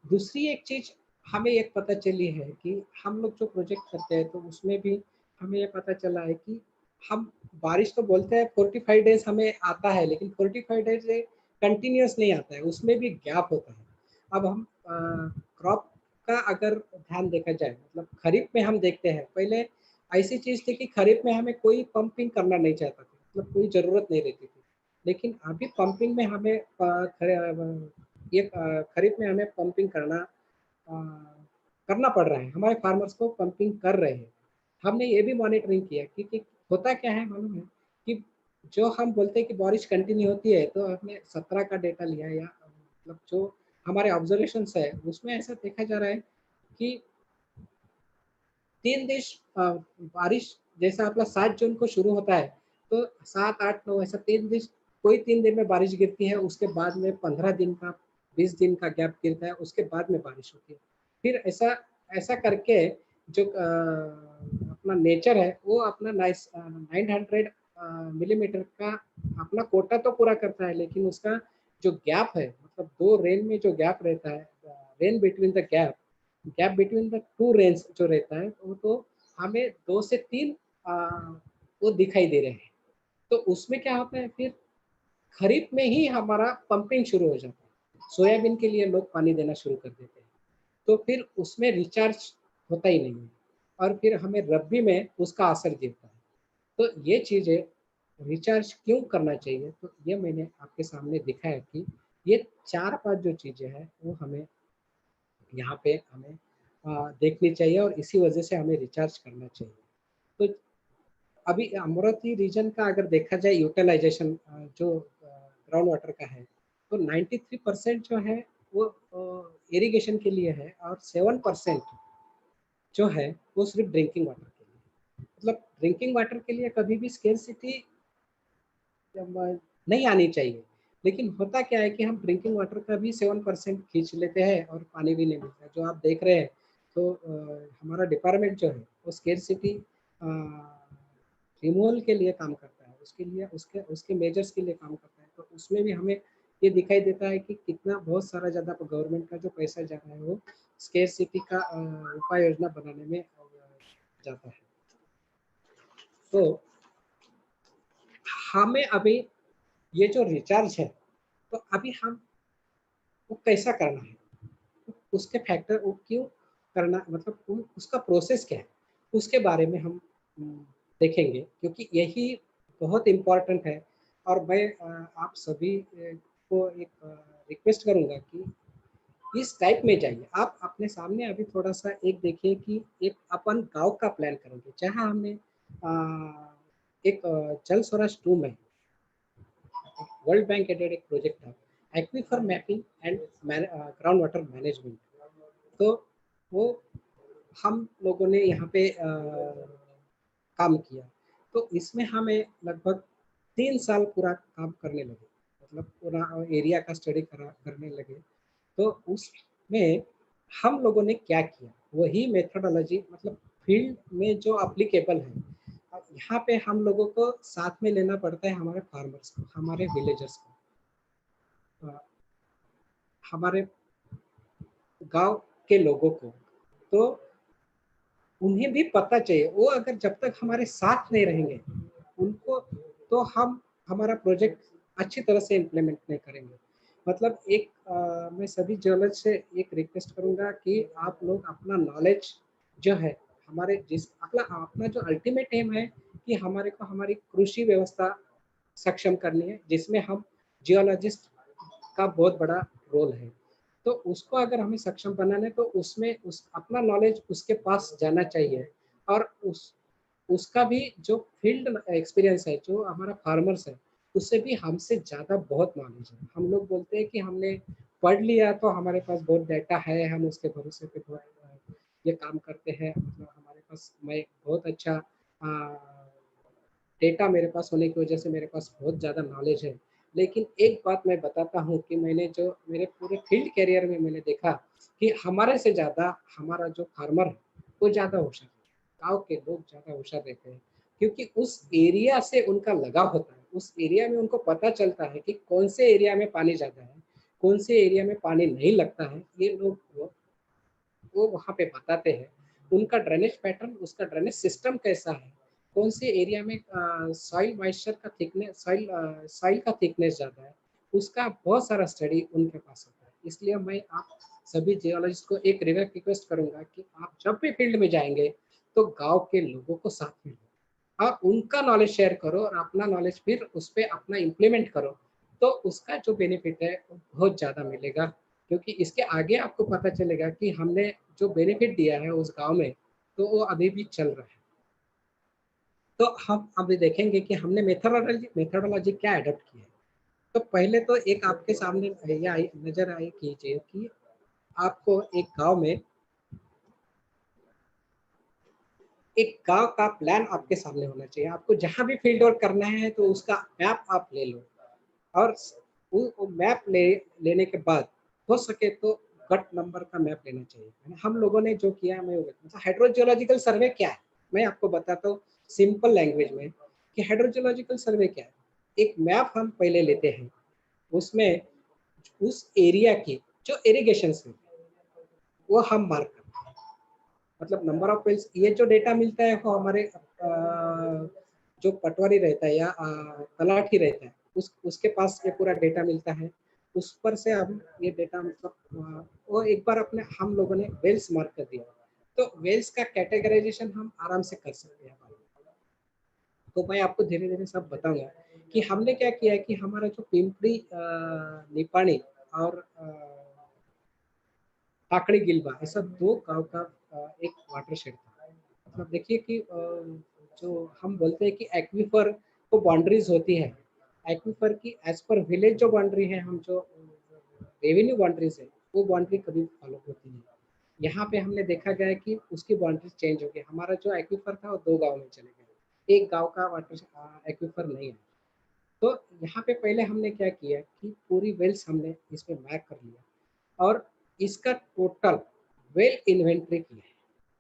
दूसरी एक चीज हमें एक पता चली है कि हम लोग जो प्रोजेक्ट करते हैं तो उसमें भी हमें ये पता चला है कि हम बारिश तो बोलते हैं 45 डेज हमें आता है, लेकिन 45 डेज कंटिन्यूस नहीं आता है, उसमें भी गैप होता है। अब हम क्रॉप का अगर ध्यान देखा जाए, मतलब खरीफ में हम देखते हैं, पहले ऐसी चीज थी कि खरीफ में हमें कोई पंपिंग करना नहीं चाहता था, मतलब कोई जरूरत नहीं रहती थी। लेकिन अभी पंपिंग में हमें ये खरीफ में हमें पंपिंग करना पड़ रहा है। हमारे फार्मर्स को पंपिंग कर रहे हैं। हमने ये भी मॉनिटरिंग किया कि होता क्या है मालूम है कि जो हम बोलते हैं कि बारिश कंटिन्यू होती है, तो हमने 17 का डेटा लिया, या मतलब जो हमारे ऑब्जर्वेशन है उसमें ऐसा देखा जा रहा है कि 3 दिन बारिश जैसा अपना 7 जून को शुरू होता है, तो 7, 8, 9 ऐसा 3 दिन, कोई 3 दिन में बारिश गिरती है, उसके बाद में 15 दिन का 20 दिन का गैप गिरता है, उसके बाद में बारिश होती है। फिर ऐसा ऐसा करके जो अपना नेचर है वो अपना 900 मिलीमीटर का अपना कोटा तो पूरा करता है, लेकिन उसका जो गैप है, मतलब 2 रेन में जो गैप रहता है, rain between the gap between the 2 range जो रहता है, वो तो हमें 2 से 3 वो दिखाई दे रहे हैं। तो उसमें क्या होता है, फिर खरीफ में ही हमारा पंपिंग शुरू हो जाता है। सोयाबीन के लिए लोग पानी देना शुरू कर देते हैं, तो फिर उसमें रिचार्ज होता ही नहीं है, और फिर हमें रब्बी में उसका असर गिरता है। तो ये चीज़ें रिचार्ज क्यों करना चाहिए, तो ये मैंने आपके सामने दिखाया कि ये 4-5 जो चीज़ें हैं वो हमें यहाँ पे हमें देखनी चाहिए, और इसी वजह से हमें रिचार्ज करना चाहिए। तो अभी अमरावती रीजन का अगर देखा जाए यूटिलाइजेशन जो ग्राउंड वाटर का है, तो 93% जो है वो इरिगेशन के लिए है, और 7% जो है वो सिर्फ ड्रिंकिंग वाटर के लिए। मतलब ड्रिंकिंग वाटर के लिए कभी भी स्केर्सिटी नहीं आनी चाहिए, लेकिन होता क्या है कि हम ड्रिंकिंग वाटर का भी 7% खींच लेते हैं और पानी भी नहीं मिलता। जो आप देख रहे हैं, तो हमारा डिपार्टमेंट जो है वो स्केर्सिटी रिमूवल के लिए काम करता है, उसके लिए उसके उसके मेजर्स के लिए काम करता है। तो उसमें भी हमें ये दिखाई देता है कि कितना बहुत सारा ज़्यादा गवर्नमेंट का जो पैसा जा रहा है वो स्केर्सिटी का उपाय योजना बनाने में जाता है। तो हमें अभी ये जो रिचार्ज है, तो अभी हम वो कैसा करना है, उसके फैक्टर वो क्यों करना, मतलब उसका प्रोसेस क्या है, उसके बारे में हम देखेंगे, क्योंकि यही बहुत इम्पोर्टेंट है। और मैं आप सभी को एक रिक्वेस्ट करूंगा कि इस टाइप में जाइए। आप अपने सामने अभी थोड़ा सा एक देखिए कि एक अपन गांव का प्लान करेंगे, जहां हमने एक जल स्वराज 2 में वर्ल्ड बैंक एडेड एक प्रोजेक्ट था, aquifer mapping and ground water management. तो वो हम लोगों ने यहाँ पे काम किया। तो इसमें हमें लगभग 3 साल पूरा काम करने लगे, मतलब पूरा एरिया का स्टडी करने लगे। तो उसमें हम लोगों ने क्या किया, वही मेथोडोलॉजी, मतलब फील्ड में जो अप्लीकेबल है, अब यहाँ पे हम लोगों को साथ में लेना पड़ता है, हमारे फार्मर्स को, हमारे विलेजर्स को, हमारे गांव के लोगों को। तो उन्हें भी पता चाहिए। वो अगर जब तक हमारे साथ नहीं रहेंगे उनको, तो हम हमारा प्रोजेक्ट अच्छी तरह से इम्प्लीमेंट नहीं करेंगे। मतलब एक मैं सभी जियोलॉजिस्ट से एक रिक्वेस्ट करूंगा कि आप लोग अपना नॉलेज जो है, हमारे जिस अपना अपना जो अल्टीमेट एम है कि हमारे को हमारी कृषि व्यवस्था सक्षम करनी है, जिसमें हम जियोलॉजिस्ट का बहुत बड़ा रोल है। तो उसको अगर हमें सक्षम बनाना है तो उसमें उस अपना नॉलेज उसके पास जाना चाहिए, और उसका भी जो फील्ड एक्सपीरियंस है, जो हमारा फार्मर्स है, उससे भी हमसे ज़्यादा बहुत नॉलेज है। हम लोग बोलते हैं कि हमने पढ़ लिया तो हमारे पास बहुत डाटा है, हम उसके भरोसे पे बहुत ये काम करते हैं। मतलब हमारे पास मैं बहुत अच्छा डेटा मेरे पास होने की वजह से मेरे पास बहुत ज़्यादा नॉलेज है। लेकिन एक बात मैं बताता हूँ कि मैंने जो मेरे पूरे फील्ड कैरियर में मैंने देखा कि हमारे से ज़्यादा हमारा जो फार्मर है वो ज़्यादा होशियार है। गाँव के लोग ज़्यादा होशियार रहते हैं, क्योंकि उस एरिया से उनका लगाव होता है। उस एरिया में उनको पता चलता है कि कौन से एरिया में पानी ज़्यादा है, कौन से एरिया में पानी नहीं लगता है। ये लोग वो वहाँ पे बताते हैं। उनका ड्रेनेज पैटर्न, उसका ड्रेनेज सिस्टम कैसा है, कौन से एरिया में सॉइल मॉइस्चर का थिकनेस, सॉइल का थिकनेस ज़्यादा है, उसका बहुत सारा स्टडी उनके पास होता है। इसलिए मैं आप सभी जियोलॉजिस्ट को एक रिक्वेस्ट करूंगा कि आप जब भी फील्ड में जाएंगे तो गांव के लोगों को साथ में लो और उनका नॉलेज शेयर करो, और अपना नॉलेज फिर उस पर अपना इम्प्लीमेंट करो। तो उसका जो बेनिफिट है वो बहुत ज़्यादा मिलेगा, क्योंकि इसके आगे आपको पता चलेगा कि हमने जो बेनिफिट दिया है उस गांव में, तो वो अभी भी चल रहा है। तो हम अभी देखेंगे कि हमने मेथोडोलॉजी क्या अडॉप्ट की है। तो पहले तो एक आपके सामने ये नजर आई कीजिए कि आपको एक गांव का प्लान आपके सामने होना चाहिए। आपको जहां भी फील्ड वर्क करना है तो उसका मैप आप ले लो, और वो मैप लेने के बाद हो सके तो गट नंबर का मैप लेना चाहिए। हम लोगों ने जो किया मैं मतलब हाइड्रोजियोलॉजिकल सर्वे क्या है, मैं आपको बताता हूँ सिंपल लैंग्वेज में कि हाइड्रोजियोलॉजिकल सर्वे क्या है। एक मैप हम पहले लेते हैं, उसमें उस एरिया की जो इरिगेशन है वो हम मार्क करते हैं। मतलब नंबर ऑफ वेल्स, ये जो डेटा मिलता है वो हमारे जो पटवारी रहता है या तलाठी रहता है उसके पास ये पूरा डेटा मिलता है। उस पर से हम ये डेटा मतलब वो एक बार अपने हम लोगों ने वेल्स मार्क कर दिया, तो वेल्स का कैटेगराइजेशन हम आराम से कर सकते हैं। तो मैं आपको धीरे धीरे सब बताऊंगा कि हमने क्या किया है कि हमारा जो पिंपरी निपाणी और काकड़ी गिलबा, ऐसा दो गांव का एक वाटरशेड था। मतलब देखिए कि जो हम बोलते हैं कि एक्वीफर को बाउंड्रीज होती है, एक्वीफर की एज पर विलेज जो बाउंड्री है, हम जो रेवेन्यू बाउंड्रीज है वो बाउंड्री कभी फॉलो होती नहीं। यहाँ पे हमने देखा गया है कि उसकी बाउंड्री चेंज हो गई। हमारा जो एक्वीफर था वो दो गाँव में चले गए, एक गाँव का वाटर एक्वीफर नहीं है। तो यहाँ पे पहले हमने क्या किया कि पूरी वेल्स हमने इसमें मैप कर लिया और इसका टोटल वेल इन्वेंट्री की है।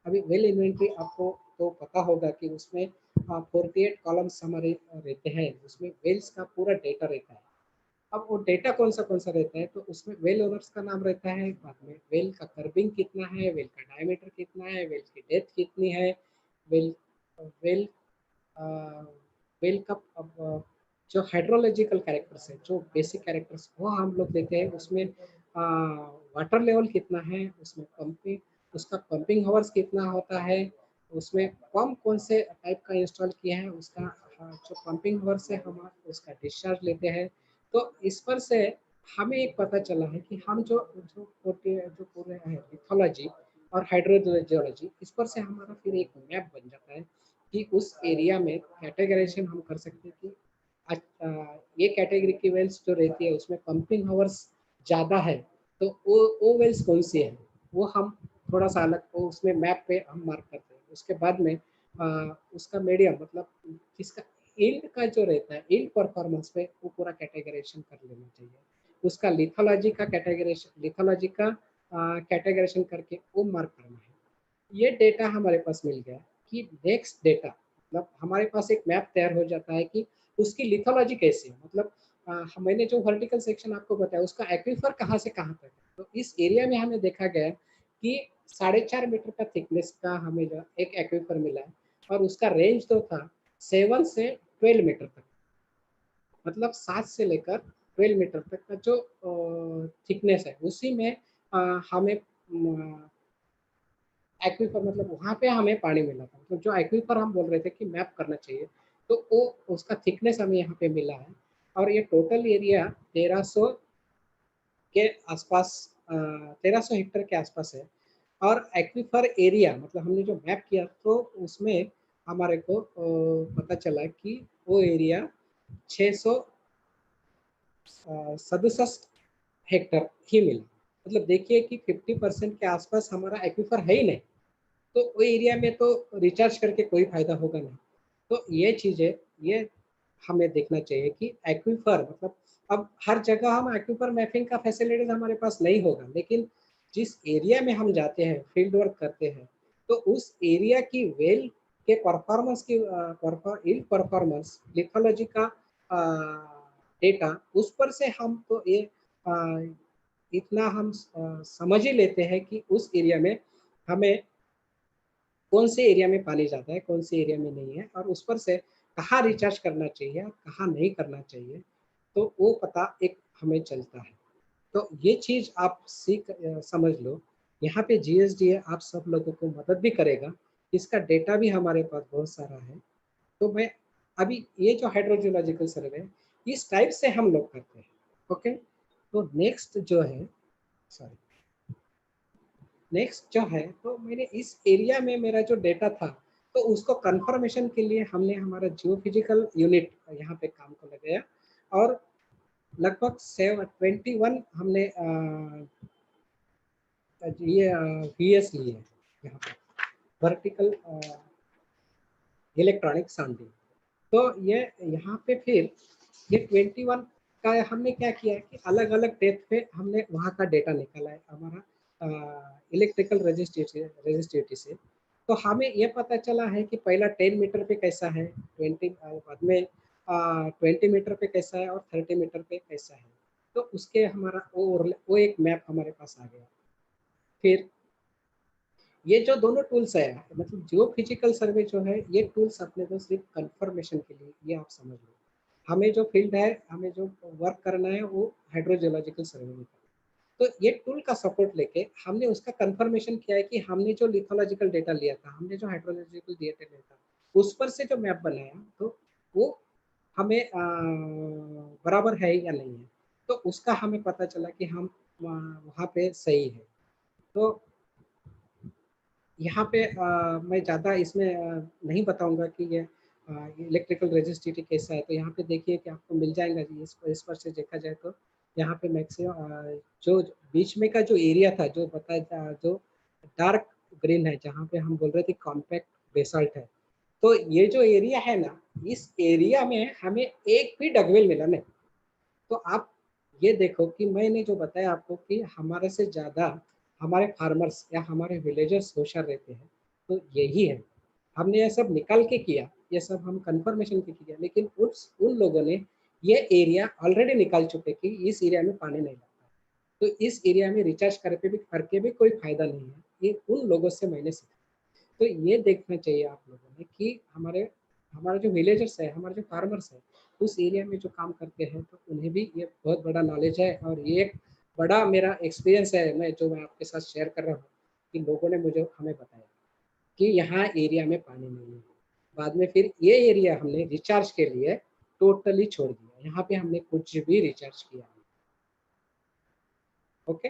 अभी वेल इन्वेंट्री आपको तो पता होगा कि उसमें 48 कॉलम्स हमारे रहते हैं, उसमें वेल्स का पूरा डेटा रहता है। अब वो डेटा कौन सा रहता है, तो उसमें वेल ओनर्स का नाम रहता है, बाद में वेल का कर्विंग कितना है, वेल का डायमीटर कितना है, वेल की डेप्थ कितनी है, वेल वेल वेल का जो हाइड्रोलॉजिकल कैरेक्टर्स है, जो बेसिक कैरेक्टर्स वो हम लोग देते हैं। उसमें वाटर लेवल कितना है, उसमें पंपिंग, उसका पंपिंग हावर्स कितना होता है, उसमें पंप कौन से टाइप का इंस्टॉल किया है, उसका जो पंपिंग हावर्स है हम उसका डिस्चार्ज लेते हैं। तो इस पर से हमें एक पता चला है कि हम जो जो पूरे है लिथोलॉजी और हाइड्रोजियोलॉजी, इस पर से हमारा फिर एक मैप बन जाता है कि उस एरिया में कैटेगराइजेशन हम कर सकते हैं कि ये कैटेगरी की वेल्स जो रहती है उसमें पंपिंग हावर्स ज़्यादा है, तो वो वेल्स कौन सी है वो हम थोड़ा सा अलग वो उसमें मैप पे हम मार्क करते हैं। उसके बाद में उसका मीडियम मतलब किसका यील्ड का जो रहता है, यील्ड परफॉर्मेंस पे वो पूरा कैटेगराइजेशन कर लेना चाहिए। उसका लिथोलॉजी का कैटेगराइजेशन करके वो मार्क करना है। ये डेटा हमारे पास मिल गया कि नेक्स्ट डेटा मतलब हमारे पास एक मैप तैयार हो जाता है कि उसकी लिथोलॉजी कैसी है। मतलब मैंने जो वर्टिकल सेक्शन आपको बताया उसका एक्वीफर कहाँ से कहाँ तक है। तो इस एरिया में हमें देखा गया कि 4.5 मीटर का थिकनेस का हमें जो एक एक्वीफर मिला है, और उसका रेंज तो था 7 से 12 मीटर तक, मतलब 7 से लेकर 12 मीटर तक का जो थिकनेस है, उसी में हमें एक्वीफर, मतलब वहाँ पे हमें पानी मिला था। तो जो एक्वीफर हम बोल रहे थे कि मैप करना चाहिए, तो वो उसका थिकनेस हमें यहाँ पे मिला है, और ये टोटल एरिया 1300 के आसपास, 1300 हेक्टेयर के आसपास है। और एक्वीफर एरिया मतलब हमने जो मैप किया तो उसमें हमारे को पता चला कि वो एरिया 667 हेक्टेयर ही मिला। मतलब देखिए कि 50% के आसपास हमारा एक्वीफर है ही नहीं, तो वो एरिया में तो रिचार्ज करके कोई फायदा होगा नहीं। तो ये चीजें, ये हमें देखना चाहिए कि एक्वीफर मतलब, अब हर जगह हम एक्वीफर मैपिंग का फैसिलिटीज हमारे पास नहीं होगा, लेकिन जिस एरिया में हम जाते हैं, फील्ड वर्क करते हैं, तो उस एरिया की वेल के परफॉर्मेंस की परफॉर्मेंस लिथोलॉजी का डेटा, उस पर से हम तो ये इतना हम समझ ही लेते हैं कि उस एरिया में हमें कौन से एरिया में पानी जाता है, कौन से एरिया में नहीं है, और उस पर से कहाँ रिचार्ज करना चाहिए और कहाँ नहीं करना चाहिए, तो वो पता एक हमें चलता है। तो ये चीज आप समझ लो। यहाँ पे GSDA आप सब लोगों को मदद भी करेगा, इसका डेटा भी हमारे पास बहुत सारा है। तो मैं अभी ये जो हाइड्रोजियोलॉजिकल सर्वे इस टाइप से हम लोग करते हैं। ओके, तो नेक्स्ट जो है, सॉरी, नेक्स्ट जो है, तो मैंने इस एरिया में मेरा जो डेटा था, तो उसको कंफर्मेशन के लिए हमने हमारा जियोफिजिकल यूनिट यहाँ पे काम को लगाया, और लगभग 21 हमने ये VS लिए यहाँ पे, वर्टिकल इलेक्ट्रॉनिक साउंडिंग। तो ये यहाँ पे फिर ये 21 का हमने क्या किया कि अलग अलग डेप्थ पे हमने वहाँ का डेटा निकाला है हमारा इलेक्ट्रिकल रेजिस्टिविटी से। तो हमें ये पता चला है कि पहला 10 मीटर पे कैसा है, 20 बाद में 20 मीटर पे कैसा है, और 30 मीटर पे कैसा है। तो उसके हमारा वो एक मैप हमारे पास आ गया। फिर ये जो दोनों टूल्स है, मतलब जियो फिजिकल सर्वे जो है, ये टूल्स अपने को सिर्फ कंफर्मेशन के लिए, ये आप समझ लो। हमें जो फील्ड है, हमें जो वर्क करना है, वो हाइड्रोजियोलॉजिकल सर्वे में करना है। तो ये टूल का सपोर्ट लेके हमने उसका कंफर्मेशन किया है कि हमने जो लिथोलॉजिकल डेटा लिया था, हमने जो हाइड्रोलॉजिकल डेटा लिया था, उस पर से जो मैप बनाया, तो वो हमें बराबर है या नहीं है। तो उसका हमें पता चला कि हम वहाँ पे सही है। तो यहाँ पे मैं ज़्यादा इसमें नहीं बताऊंगा कि ये इलेक्ट्रिकल रेजिस्टिविटी कैसा है। तो यहाँ पे देखिए कि आपको मिल जाएगा जी, इस पर से देखा जाए तो यहाँ पे मैक्सिमम जो बीच में का जो एरिया था, जो जो डार्क ग्रीन है, जहाँ पे हम बोल रहे थे कॉम्पैक्ट बेसाल्ट है, तो ये जो एरिया है ना, इस एरिया में हमें एक भी डगवेल मिला नहीं। तो आप ये देखो कि मैंने जो बताया आपको कि हमारे से ज़्यादा हमारे फार्मर्स या हमारे विलेजर्स होशियार रहते हैं, तो यही है। हमने ये सब निकाल के किया, ये सब हम कंफर्मेशन के किया, लेकिन उन लोगों ने ये एरिया ऑलरेडी निकाल चुके कि इस एरिया में पानी नहीं लगता, तो इस एरिया में रिचार्ज करके भी कोई फायदा नहीं है। ये उन लोगों से मैंने सीखा। तो ये देखना चाहिए आप लोगों ने कि हमारे जो विलेजर्स है, हमारे जो फार्मर्स है, उस एरिया में जो काम करते हैं, तो उन्हें भी ये बहुत बड़ा नॉलेज है, और ये एक बड़ा मेरा एक्सपीरियंस है मैं आपके साथ शेयर कर रहा हूँ कि लोगों ने मुझे हमें बताया कि यहाँ एरिया में पानी नहीं है। बाद में फिर ये एरिया हमने रिचार्ज के लिए टोटली छोड़ दिया, यहाँ पे हमने कुछ भी रिचार्ज किया। ओके,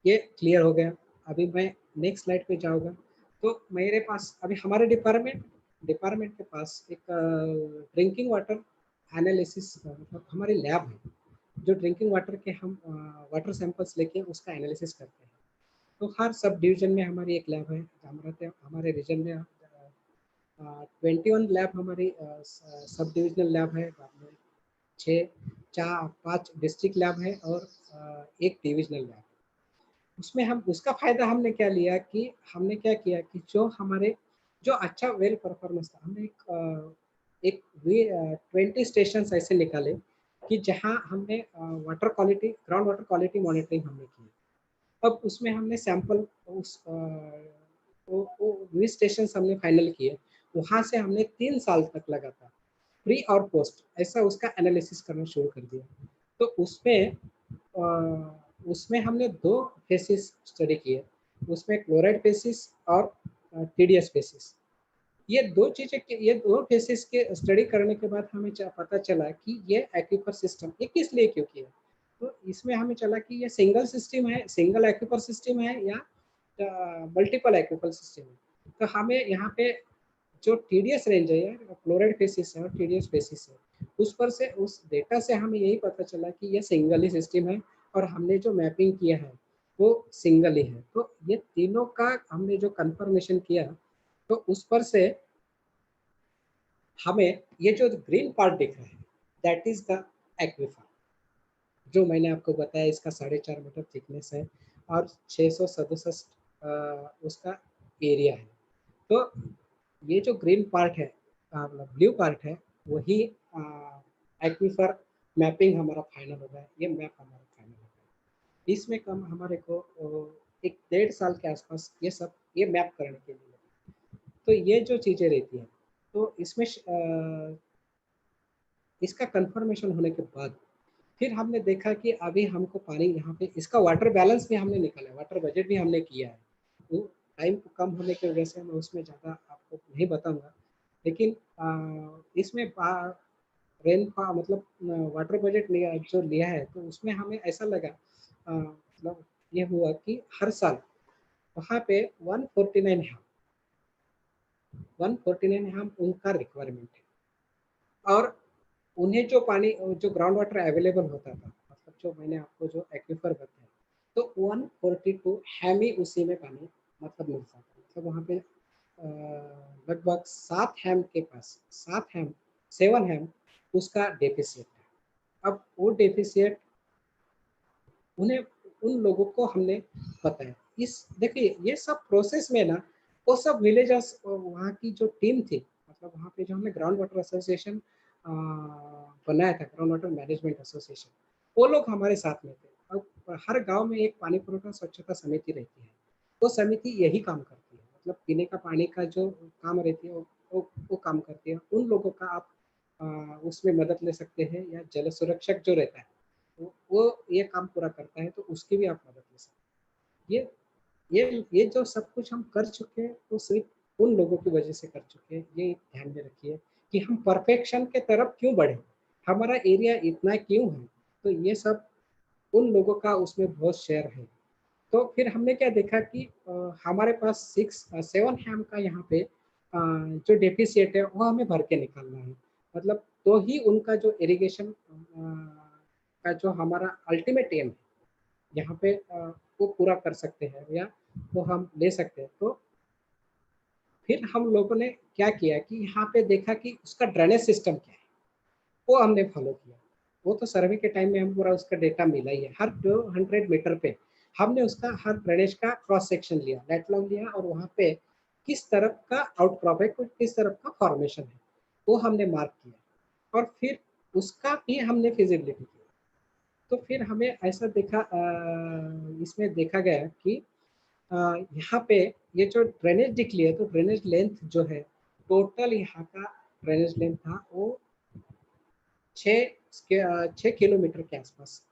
ये क्लियर हो गया। अभी मैं नेक्स्ट स्लाइड पे जाऊंगा। तो मेरे पास अभी हमारे डिपार्टमेंट के पास एक ड्रिंकिंग वाटर एनालिसिस, मतलब हमारी लैब है, जो ड्रिंकिंग वाटर के हम वाटर सैंपल्स लेके उसका एनालिसिस करते हैं। तो हर सब डिवीजन में हमारी एक लैब है। हमारे रीजन में 21 लैब हमारी सब डिविजनल लैब है, बाद में 5 डिस्ट्रिक्ट लैब है, और एक डिविजनल लैब। उसमें हम उसका फायदा हमने क्या लिया कि हमने क्या किया कि जो अच्छा वेल परफॉर्मेंस था, हमने एक 20 स्टेशन ऐसे निकाले कि जहां हमने water quality, ground water quality monitoring हमने की, अब उसमें हमने सैंपल उस वो स्टेशन हमने फाइनल किए, वहाँ से हमने 3 साल तक लगातार प्री और पोस्ट ऐसा उसका एनालिसिस करना शुरू कर दिया। तो उसमें हमने 2 फेसिस स्टडी किए, उसमें क्लोराइड फेसिस और टीडीएस फेसिस। ये 2 फेसिस के स्टडी करने के बाद हमें पता चला कि ये एक्यूपर सिस्टम ये किस लिए क्यों किया। तो इसमें हमें चला कि ये सिंगल एक्यूपर सिस्टम है या मल्टीपल एक्यूपर सिस्टम है। तो हमें यहाँ पे जो टीडीएस रेंज है या क्लोराइड फेसिस है और टीडीएस फेसिस है, उस डेटा से हमें यही पता चला कि ये सिंगल ही सिस्टम है और हमने जो मैपिंग किया है वो सिंगल ही है। तो ये तीनों का हमने जो कंफर्मेशन किया, तो उस पर से हमें ये जो ग्रीन पार्ट दिख रहा है दैट इज द एक्विफर, जो मैंने आपको बताया इसका 4.5 मीटर थिकनेस है और 667 उसका एरिया है। तो ये जो ग्रीन पार्ट है मतलब ब्लू पार्ट है वही एक्विफर मैपिंग हमारा फाइनल होगा। ये मैप हमारा फाइनल होगा। इसमें कम हमारे को 1.5 साल के आसपास ये मैप करने के लिए। तो ये जो चीज़ें रहती हैं, तो इसमें इसका कंफर्मेशन होने के बाद फिर हमने देखा कि अभी हमको पानी यहाँ पे इसका वाटर बैलेंस भी हमने निकाला है, वाटर बजट भी हमने किया है। तो टाइम कम होने की वजह से मैं उसमें ज़्यादा आपको नहीं बताऊंगा, लेकिन इसमें मतलब वाटर बजट जो लिया है तो उसमें हमें ऐसा लगा मतलब ये हुआ कि हर साल वहाँ पे 149 हैम उनका रिक्वायरमेंट है। और उन्हें जो पानी जो ग्राउंड वाटर अवेलेबल होता था, मतलब जो मैंने आपको जो एक्विफर बताया, तो 142 हैम ही उसी में पानी मतलब मिलता था। मतलब वहाँ पे लगभग 7 हैम उसका डेफिसिट है। अब वो डेफिसिट उन लोगों को हमने बताया। देखिए ये सब प्रोसेस में ना वो सब विलेजर्स वहाँ की जो टीम थी, मतलब वहाँ पे जो हमने ग्राउंड वाटर एसोसिएशन बनाया था, ग्राउंड वाटर मैनेजमेंट एसोसिएशन, वो लोग हमारे साथ में थे। अब हर गांव में एक पानी पुरोठा स्वच्छता समिति रहती है, वो समिति यही काम करती है, मतलब पीने का पानी का जो काम रहती है वो काम करती है। उन लोगों का आप उसमें मदद ले सकते हैं, या जल सुरक्षक जो रहता है वो ये काम पूरा करता है, तो उसकी भी आप मदद ले सकते हैं। ये जो सब कुछ हम कर चुके हैं वो सिर्फ उन लोगों की वजह से कर चुके हैं। ये ध्यान में रखिए कि हम परफेक्शन के तरफ क्यों बढ़े, हमारा एरिया इतना क्यों है, तो ये सब उन लोगों का उसमें बहुत शेयर है। तो फिर हमने क्या देखा कि हमारे पास 7 हैम का यहाँ पे जो डेफिसिट है वो हमें भर के निकालना है। मतलब तो ही उनका जो इरिगेशन का जो हमारा अल्टीमेट एम है यहाँ पे वो पूरा कर सकते हैं या वो हम ले सकते हैं। तो फिर हम लोगों ने क्या किया कि यहाँ पे देखा कि उसका ड्रेनेज सिस्टम क्या है, वो हमने फॉलो किया। वो तो सर्वे के टाइम में हम पूरा उसका डेटा मिला ही है। हर 200 मीटर पे हमने उसका हर ड्रेनेज का क्रॉस सेक्शन लिया, लेटलाइन लिया, और वहाँ पे किस तरफ का आउटक्रॉप है, किस तरफ का फॉर्मेशन है, वो हमने मार्क किया और फिर उसका भी हमने फिजिबिलिटी किया। तो फिर हमें ऐसा इसमें देखा गया कि यहाँ पे ये जो ड्रेनेज निकली है, तो ड्रेनेज लेंथ जो है टोटल यहाँ का ड्रेनेज लेंथ था वो 6 किलोमीटर के आसपास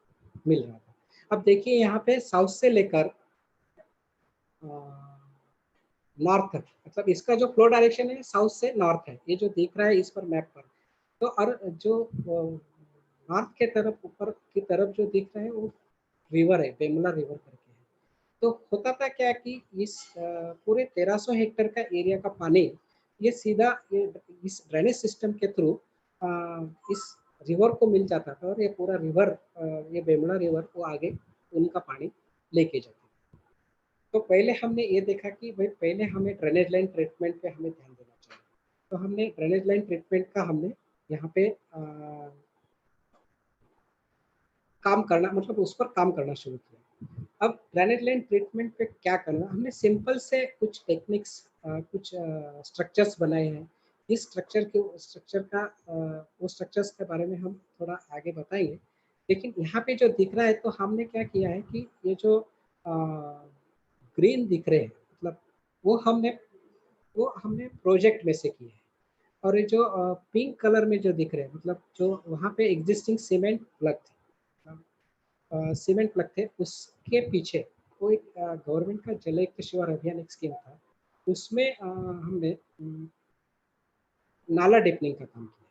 मिल रहा था। अब देखिए यहाँ पे साउथ से लेकर नॉर्थ तक, मतलब इसका जो फ्लो डायरेक्शन है साउथ से नॉर्थ है, ये जो दिख रहा है इस पर मैप पर। तो और जो नॉर्थ के तरफ ऊपर की तरफ जो दिख रहा है वो रिवर है, बेमला रिवर करके है। तो होता था क्या कि इस पूरे 1300 हेक्टेयर का एरिया का पानी ये सीधा इस ड्रेनेज सिस्टम के थ्रू इस रिवर को मिल जाता था, और ये पूरा रिवर ये बेमला रिवर वो आगे उनका पानी लेके जाता। तो पहले हमने ये देखा कि भाई पहले हमें ड्रेनेज लाइन ट्रीटमेंट पे हमें ध्यान देना चाहिए। तो हमने ड्रेनेज लाइन ट्रीटमेंट का हमने यहाँ पे काम करना, मतलब उस पर काम करना शुरू किया। अब ड्रेनेज लाइन ट्रीटमेंट पे क्या करना, हमने सिंपल से कुछ टेक्निक्स कुछ स्ट्रक्चर्स बनाए हैं। इस स्ट्रक्चर्स के बारे में हम थोड़ा आगे बताएंगे, लेकिन यहाँ पे जो दिख रहा है तो हमने क्या किया है कि ये जो ग्रीन दिख रहे हैं, मतलब वो हमने प्रोजेक्ट में से किए हैं। और ये जो पिंक कलर में जो दिख रहे हैं, मतलब जो वहाँ पे एग्जिस्टिंग सीमेंट प्लग थे, सीमेंट प्लग थे, उसके पीछे वो एक गवर्नमेंट का जल युक्त शिवार अभियान एक स्कीम था, उसमें हमने नाला डिपनिंग का काम किया,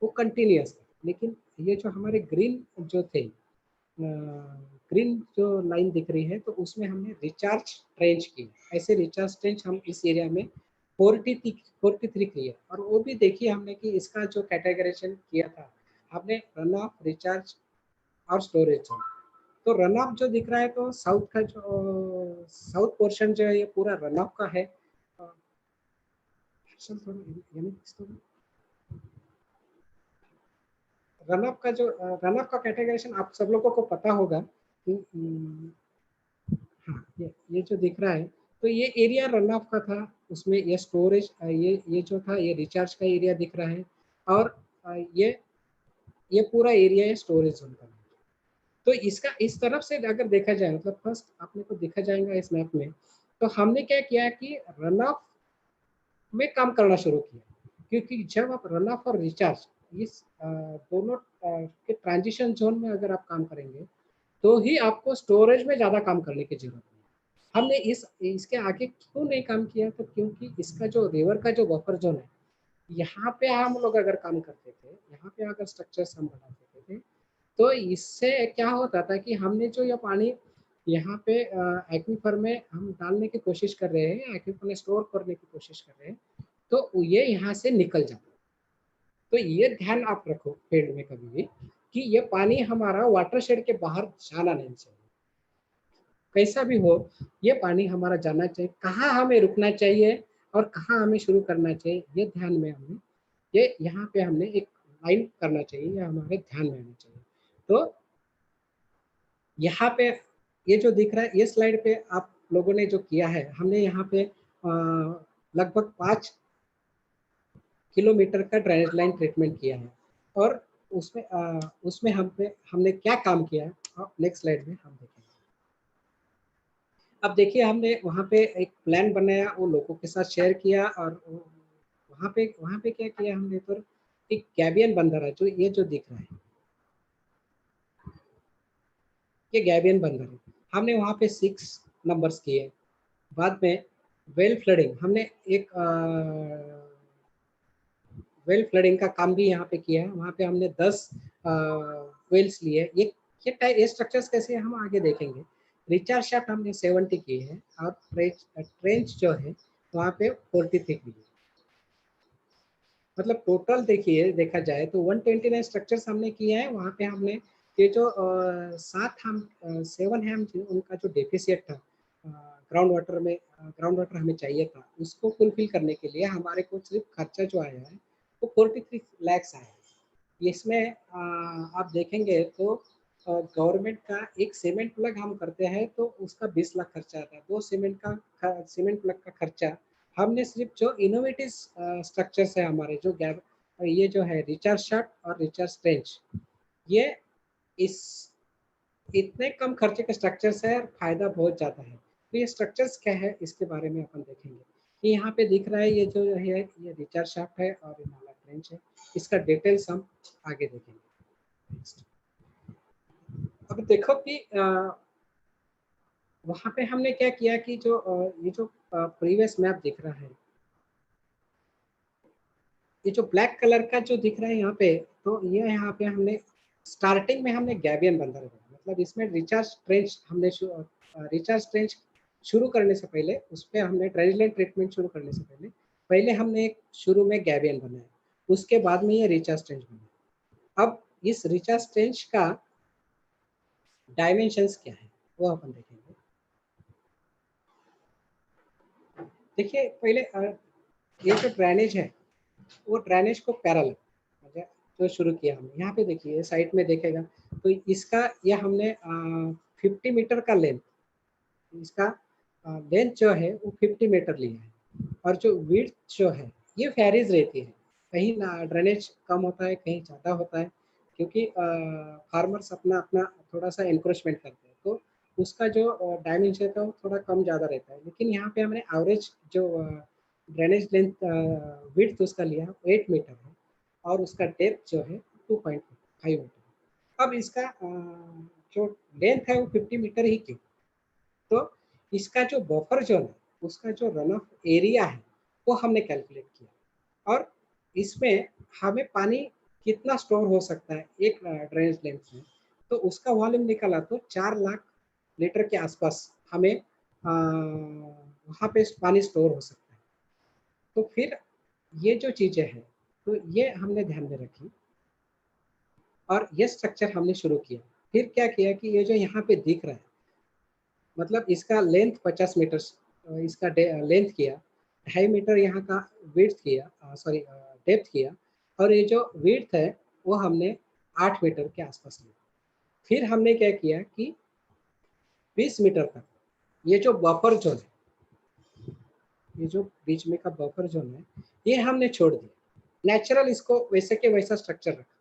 वो कंटिन्यूअस था। लेकिन ये जो हमारे ग्रीन जो थे, ग्रीन जो लाइन दिख रही है, तो उसमें हमने रिचार्ज ट्रेंच की। ऐसे रिचार्ज ट्रेंच हम इस एरिया में 43 किया, और वो भी देखिए हमने कि इसका जो कैटेगराइजेशन किया था हमने रन ऑफ, रिचार्ज और स्टोरेज जोन। तो रन ऑफ जो दिख रहा है, तो साउथ का जो साउथ पोर्शन जो है ये पूरा रन ऑफ का है। रन ऑफ का जो रन ऑफ का कैटेगराइजेशन आप सब लोगों को पता होगा कि हाँ, ये जो दिख रहा है, तो ये एरिया रन ऑफ का था, उसमें ये स्टोरेज, ये जो था ये रिचार्ज का एरिया दिख रहा है, और ये पूरा एरिया है स्टोरेज जोन का। तो इसका इस तरफ से अगर देखा जाए, मतलब फर्स्ट आपने को देखा जाएगा इस मैप में, तो हमने क्या किया कि रन ऑफ में काम करना शुरू किया, क्योंकि जब आप रन ऑफ और रिचार्ज इस दोनों के ट्रांजिशन जोन में अगर आप काम करेंगे, तो ही आपको स्टोरेज में ज़्यादा काम करने की जरूरत है। हमने इसके आगे क्यों नहीं काम किया, तो क्योंकि इसका जो रिवर का जो बफर जोन है, यहाँ पे हम लोग अगर काम करते थे, यहाँ पे अगर स्ट्रक्चर्स हम बना देते थे, तो इससे क्या होता था कि हमने जो ये पानी यहाँ पे एक्वीफर में हम डालने की कोशिश कर रहे हैं, एक्वीफर में स्टोर करने की कोशिश कर रहे हैं, तो ये यहाँ से निकल जाता। तो ये ध्यान आप रखो फील्ड में कभी भी कि ये पानी हमारा वाटरशेड के बाहर जाना नहीं चाहिए। कैसा भी हो, ये पानी हमारा जाना चाहिए, कहाँ हमें रुकना चाहिए और कहाँ हमें शुरू करना चाहिए, ये ध्यान में हमने, ये यहाँ पे हमने एक लाइन करना चाहिए, ये हमारे ध्यान में आना चाहिए। तो यहाँ पे ये जो दिख रहा है, ये स्लाइड पे आप लोगों ने जो किया है, हमने यहाँ पे लगभग 5 किलोमीटर का ड्रेनेज लाइन ट्रीटमेंट किया है, और उसमें हमने क्या काम किया है, नेक्स्ट स्लाइड में हम देखेंगे। अब देखिए हमने वहाँ पे एक प्लान बनाया, वो लोगों के साथ शेयर किया, और वहाँ पे क्या किया हमने, तो एक गैबियन बंदर है, जो ये जो दिख रहा है, ये गैबियन बंदर है, हमने वहाँ पे 6 नंबर्स किए। बाद में वेल फ्लडिंग, हमने एक वेल फ्लडिंग का काम भी यहाँ पे किया है, वहाँ पे हमने 10 वेल्स लिए। ये स्ट्रक्चर्स कैसे हम आगे देखेंगे। रिचार्ज शाफ्ट हमने 70 की है, और ट्रेंच जो है वहाँ पे 43 की है। मतलब टोटल देखिए देखा जाए तो 129 स्ट्रक्चर्स हमने किए हैं। वहाँ पे हमने ये जो 7 है हम उनका जो डेफिसिट था ग्राउंड वाटर हमें चाहिए था, उसको फुलफिल करने के लिए हमारे को सिर्फ खर्चा जो आया है वो 43 लाख आया है। इसमें आप देखेंगे तो गवर्नमेंट का एक सीमेंट प्लग हम करते हैं तो उसका 20 लाख खर्चा आता है। 2 सीमेंट प्लग का खर्चा हमने सिर्फ जो इनोवेटिव स्ट्रक्चर्स है हमारे जो गैप, ये जो है रिचार्ज शाफ्ट और रिचार्ज ट्रेंच, ये इस इतने कम खर्चे के स्ट्रक्चर्स है और फायदा बहुत ज़्यादा है। तो ये स्ट्रक्चर्स क्या है इसके बारे में अपन देखेंगे। ये यहाँ पे दिख रहा है, ये जो है ये रिचार्ज शाफ्ट है और नाला ट्रेंच है। इसका डिटेल्स हम आगे देखेंगे। अब देखो कि वहाँ पे हमने क्या किया कि जो ये जो प्रीवियस मैप दिख रहा है, ये जो ब्लैक कलर का जो दिख रहा है यहाँ पे, तो ये यहाँ पे हमने स्टार्टिंग में हमने गैबियन बंदर है, मतलब इसमें रिचार्ज ट्रेंच शुरू करने से पहले, उस पर हमने ड्रेनेज ट्रीटमेंट शुरू करने से पहले हमने एक शुरू में गैबियन बनाया, उसके बाद में ये रिचार्ज ट्रेंच बनाया। अब इस रिचार्ज ट्रेंच का डायमेंशंस क्या है वो अपन देखेंगे। देखिए पहले ये जो ड्रेनेज है वो ड्रेनेज को पैरेलल जो शुरू किया हमने, यहाँ पे देखिए साइड में देखेगा तो इसका ये हमने 50 मीटर का लेंथ, इसका लेंथ जो है वो 50 मीटर लिया है, और जो विड्थ जो है ये वेरीज रहती है, कहीं ड्रेनेज कम होता है कहीं ज़्यादा होता है, क्योंकि फार्मर्स अपना थोड़ा सा एनक्रोचमेंट करते हैं। तो उसका जो डायमेंशन था वो थोड़ा कम ज़्यादा रहता है, लेकिन यहाँ पे हमने एवरेज जो ड्रेनेज लेंथ विड्थ उसका लिया 8 मीटर है और उसका डेप्थ जो है 2.5 मीटर। अब इसका जो लेंथ है वो 50 मीटर ही क्यों? तो इसका जो बफर जोन है उसका जो रन ऑफ एरिया है वो हमने कैलकुलेट किया और इसमें हमें पानी कितना स्टोर हो सकता है एक ड्रेनेज लेंथ में, तो उसका वॉल्यूम निकाला तो 4 लाख लीटर के आसपास हमें वहाँ पे पानी स्टोर हो सकता है। तो फिर ये जो चीज़ें हैं तो ये हमने ध्यान में रखी और ये स्ट्रक्चर हमने शुरू किया। फिर क्या किया कि ये जो यहाँ पे दिख रहा है मतलब इसका लेंथ 50 मीटर, इसका लेंथ किया, 2.5 मीटर यहाँ का विड्थ किया, सॉरी डेप्थ किया और ये जो विड्थ है वो हमने 8 मीटर के आसपास लिया। फिर हमने क्या किया कि 20 मीटर तक ये जो बफर जोन है, ये जो बीच में का बफर जोन है ये हमने छोड़ दिया। नेचुरल इसको वैसे के वैसा स्ट्रक्चर रखा,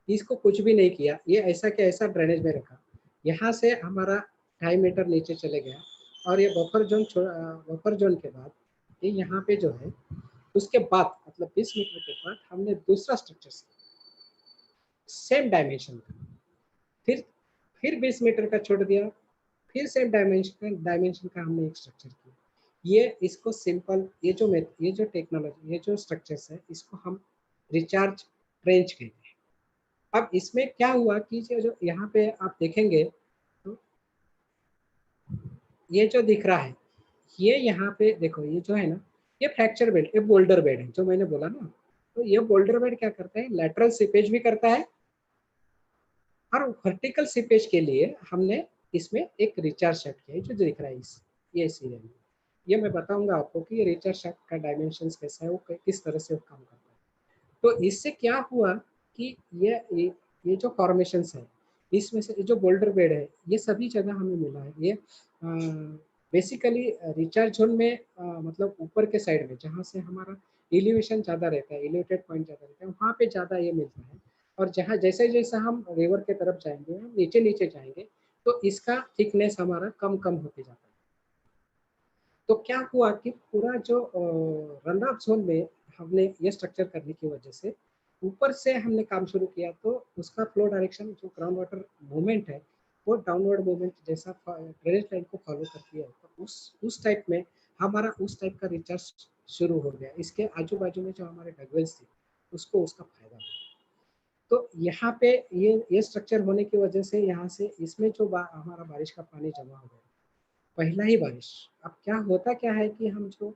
इसको कुछ भी नहीं किया, ये ऐसा के ऐसा ड्रेनेज में रखा। यहाँ से हमारा 2.5 मीटर नीचे चले गया और ये बफर जोन के बाद ये यहाँ पे जो है उसके बाद मतलब 20 मीटर के बाद हमने दूसरा स्ट्रक्चर सेम डायमेंशन का फिर 20 मीटर का छोड़ दिया, फिर सेम डायमेंशन का हमने एक स्ट्रक्चर किया। ये इसको सिंपल ये जो टेक्नोलॉजी, ये जो स्ट्रक्चर्स है इसको हम रिचार्ज ट्रेंच कहते हैं। अब इसमें क्या हुआ कि जो यहाँ पे आप देखेंगे तो ये जो दिख रहा है ये यहाँ पे देखो, ये जो है ना ये फ्रैक्चर बेड, ये बोल्डर बेड है जो मैंने बोला ना। तो ये बोल्डर बेड क्या करता है, लैटरल सीपेज भी करता है और वर्टिकल सीपेज के लिए हमने इसमें एक रिचार्ज शाफ्ट किया है जो दिख रहा है ये सीरियल में। ये मैं बताऊंगा आपको कि ये रिचार्ज शाफ्ट का डायमेंशंस कैसा है, वो किस तरह से वो काम करता है। तो इससे क्या हुआ कि ये जो फॉर्मेशंस है इसमें से जो बोल्डर बेड है ये सभी जगह हमें मिला है। ये बेसिकली रिचार्ज जोन में मतलब ऊपर के साइड में जहाँ से हमारा एलिवेशन ज़्यादा रहता है, एलिवेटेड पॉइंट ज़्यादा रहता है, वहाँ पे ज़्यादा ये मिलता है। और जहाँ जैसे जैसे हम रिवर के तरफ जाएंगे, हम नीचे नीचे जाएंगे तो इसका थिकनेस हमारा कम कम होते जाता है। तो क्या हुआ कि पूरा जो रन ऑफ जोन में हमने ये स्ट्रक्चर करने की वजह से ऊपर से हमने काम शुरू किया तो उसका फ्लो डायरेक्शन जो ग्राउंड वाटर मूवमेंट है वो डाउनवर्ड मूवमेंट जैसा ड्रेनेज लाइन को फॉलो करती है। तो उस टाइप में हमारा उस टाइप का रिचार्ज शुरू हो गया। इसके आजू बाजू में जो हमारे डगवेल्स थे उसको उसका फायदा हुआ। तो यहाँ पे ये स्ट्रक्चर होने की वजह से यहाँ से इसमें जो हमारा बारिश का पानी जमा हो गया, पहला ही बारिश। अब क्या है कि हम जो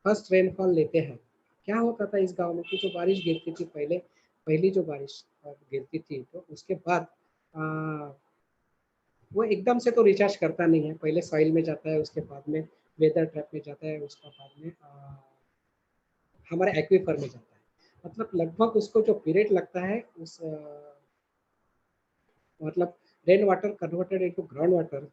फर्स्ट रेनफॉल लेते हैं, क्या होता था इस गांव में कि जो बारिश गिरती थी पहली जो बारिश गिरती थी तो उसके बाद वो एकदम से तो रिचार्ज करता नहीं है, पहले सॉइल में जाता है, उसके बाद में वेदर ट्रैप में जाता है, उसका बाद में हमारे एक्वीफर में जाता है। मतलब लगभग उसको जो पीरियड लगता है उस मतलब rain water converted into ground water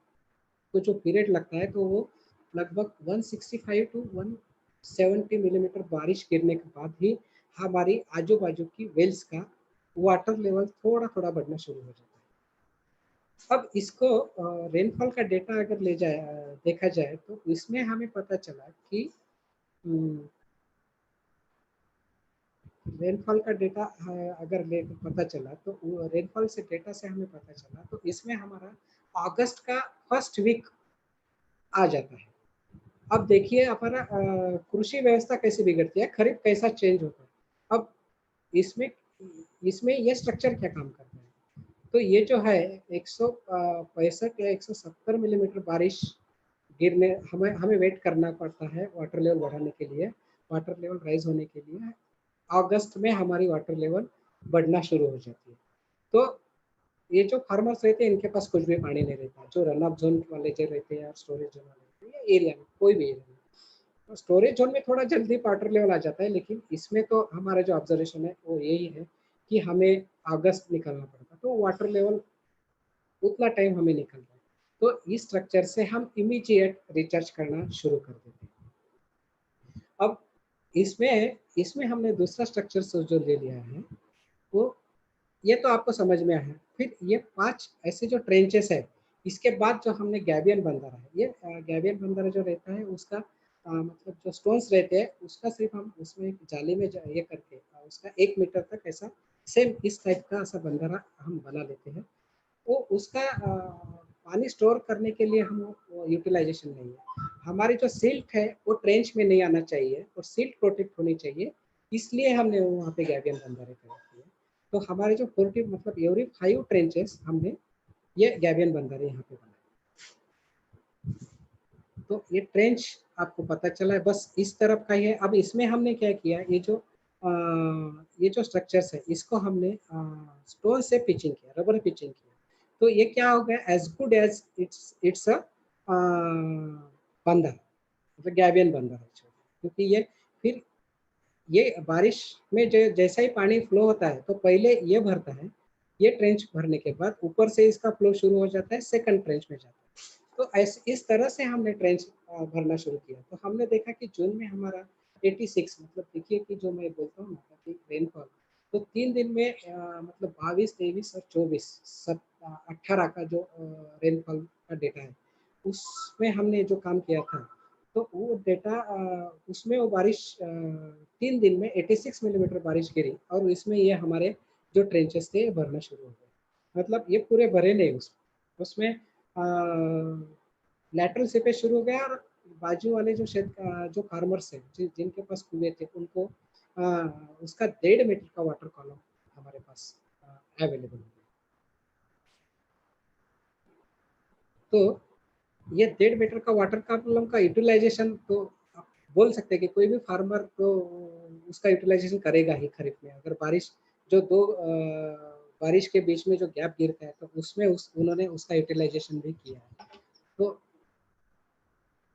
को जो पीरियड लगता है तो वो लगभग 165 टू 170 मिलीमीटर बारिश गिरने के बाद ही हमारी आजू बाजू की वेल्स का वाटर लेवल थोड़ा थोड़ा बढ़ना शुरू हो जाता है। अब इसको रेनफॉल का डेटा अगर देखा जाए तो इसमें हमें पता चला कि रेनफॉल का डेटा अगर पता चला तो रेनफॉल से डेटा से हमें पता चला तो इसमें हमारा अगस्त का फर्स्ट वीक आ जाता है। अब देखिए हमारा कृषि व्यवस्था कैसे बिगड़ती है, खरीफ कैसा चेंज होता है। अब इसमें ये स्ट्रक्चर क्या काम करता है, तो ये जो है 165 या 170 मिलीमीटर बारिश गिरने हमें वेट करना पड़ता है वाटर लेवल बढ़ाने के लिए, वाटर लेवल राइज होने के लिए। अगस्त में हमारी वाटर लेवल बढ़ना शुरू हो जाती है। तो ये जो फार्मर्स रहते हैं इनके पास कुछ भी पानी नहीं रहता, जो रन ऑफ जोन वाले जो रहते हैं, स्टोरेज जोन वाले एरिया में कोई भी एरिया में, तो स्टोरेज जोन में थोड़ा जल्दी वाटर लेवल आ जाता है। लेकिन इसमें तो हमारा जो ऑब्जर्वेशन है वो यही है कि हमें अगस्त निकलना पड़ता, तो वाटर लेवल उतना टाइम हमें निकल रहा है। तो इस स्ट्रक्चर से हम इमीडिएट रिचार्ज करना शुरू कर देते हैं। अब इसमें हमने दूसरा स्ट्रक्चर जो ले लिया है वो ये तो आपको समझ में आया। फिर ये 5 ऐसे जो ट्रेंचेस है इसके बाद जो हमने गैबियन बंदर है, ये गैबियन बंदर जो रहता है उसका मतलब जो स्टोन्स रहते हैं उसका सिर्फ हम उसमें एक जाली में ये करके उसका 1 मीटर तक ऐसा सेम इस टाइप का ऐसा बंदरा हम बना लेते हैं। वो उसका पानी स्टोर करने के लिए हम यूटिलाइजेशन नहीं है। हमारी जो सिल्ट है वो ट्रेंच में नहीं आना चाहिए और सिल्ट प्रोटेक्ट होनी चाहिए, इसलिए हमने वहाँ पे गैबियन बंदरे कर दिए। तो हमारे जो 40 मतलब एवरी 5 ट्रेंचेस हमने ये गैबियन बंदरे यहाँ पे बनाए। तो ये ट्रेंच आपको पता चला है, बस इस तरफ का ही है। अब इसमें हमने क्या किया, ये जो स्ट्रक्चर्स है इसको हमने स्टोन से पिचिंग किया, रबर पिचिंग किया। तो ये क्या हो गया, as good as it's a बंदर, मतलब गैबियन बंदर है, क्योंकि ये फिर ये बारिश में जैसा ही पानी फ्लो होता है तो पहले ये भरता है, ये ट्रेंच भरने के बाद ऊपर से इसका फ्लो शुरू हो जाता है, सेकंड ट्रेंच में जाता है। तो ऐसे इस तरह से हमने ट्रेंच भरना शुरू किया। तो हमने देखा कि जून में हमारा 86 मतलब देखिए कि जो मैं बोलता हूँ ना कि रेनफॉल, तो 3 दिन में मतलब 22, 23 और 24 18 का जो रेनफॉल का डेटा है उसमें हमने जो काम किया था, तो वो डेटा उसमें वो बारिश 3 दिन में 86 मिलीमीटर बारिश गिरी और इसमें ये हमारे जो ट्रेंचेस थे भरना शुरू हो गए। मतलब ये पूरे भरे नहीं उसमें लैटरल सीपेज शुरू हो गया और बाजू वाले जो फार्मर्स हैं जिनके पास कुएं थे उनको उसका 1.5 मीटर का वाटर कॉलम हमारे पास अवेलेबल हो गया। तो ये 1.5 मीटर का वाटर कॉलम का यूटिलाइजेशन तो आप बोल सकते हैं कि कोई भी फार्मर तो उसका यूटिलाइजेशन करेगा ही खरीफ में। अगर बारिश जो दो बारिश के बीच में जो गैप गिरता है तो उसमें उन्होंने उसका यूटिलाइजेशन भी किया है। तो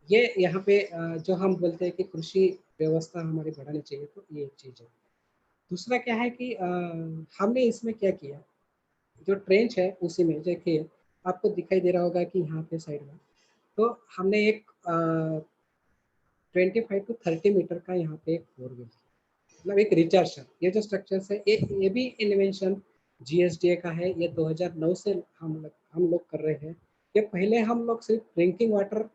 ये यहाँ पे जो हम बोलते हैं कि कृषि व्यवस्था हमारी बढ़ानी चाहिए, तो ये एक चीज़ है। दूसरा क्या है कि हमने इसमें क्या किया, जो ट्रेंच है उसी में देखिए आपको दिखाई दे रहा होगा कि यहाँ पे साइड में, तो हमने एक 25 to 30 मीटर का यहाँ पे एक बोरवेल, मतलब एक रिचार्जर। ये जो स्ट्रक्चर है ये भी इन्वेंशन जीएसडीए का है। ये 2009 से हम लोग कर रहे हैं। ये पहले हम लोग सिर्फ ड्रिंकिंग वाटर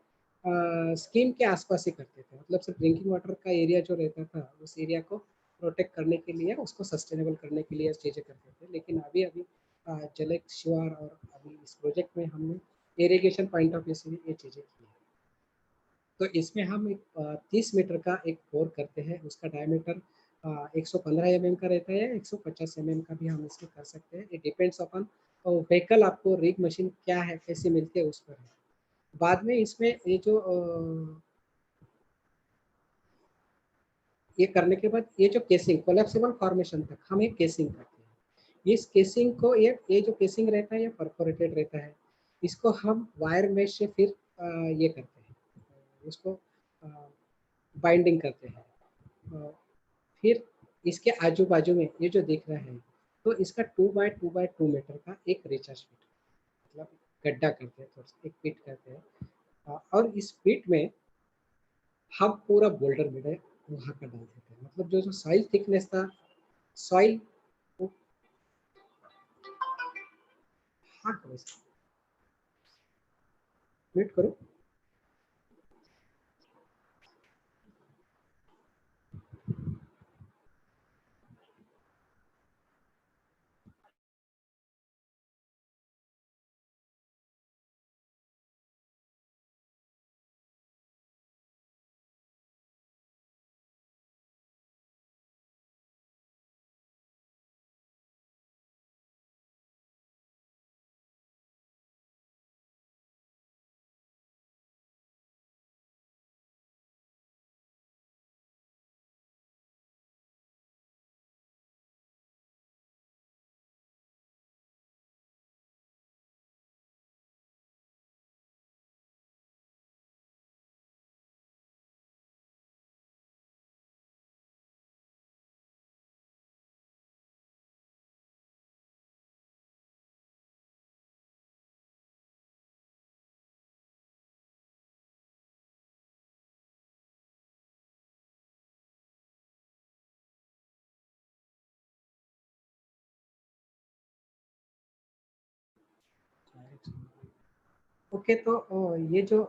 स्कीम के आसपास ही करते थे, मतलब सिर्फ ड्रिंकिंग वाटर का एरिया जो रहता था उस एरिया को प्रोटेक्ट करने के लिए, उसको सस्टेनेबल करने के लिए चीज़ें करते थे। लेकिन अभी अभी जल शिवार और अभी इस प्रोजेक्ट में हमने इरिगेशन पॉइंट ऑफ व्यू से ये चीज़ें की है। तो इसमें हम एक 30 मीटर का एक बोर करते हैं, उसका डायमीटर 115 एमएम का रहता है, 150 एमएम का भी हम इसमें कर सकते हैं। इट डिपेंड्स अपॉन व्हीकल, आपको रिग मशीन क्या है कैसे मिलती है उस पर है। बाद में इसमें ये जो ये करने के बाद ये जो केसिंग कोलैप्सिबल फॉर्मेशन तक हम एक केसिंग करते हैं। इस केसिंग को ये जो केसिंग रहता है ये परफोरेटेड रहता है। इसको हम वायर मेश से फिर ये करते हैं, उसको बाइंडिंग करते हैं। फिर इसके आजू बाजू में ये जो दिख रहा है, तो इसका 2 बाय 2 मीटर का एक रिचार्ज पिट, मतलब गड्ढा करते हैं, थोड़ा एक पिट करते हैं। और इस पिट में हम पूरा बोल्डर मिले वहाँ का डाल देते हैं, मतलब जो जो सॉइल थिकनेस था सॉइल। हाँ करो, वेट करो। ओके, तो ये जो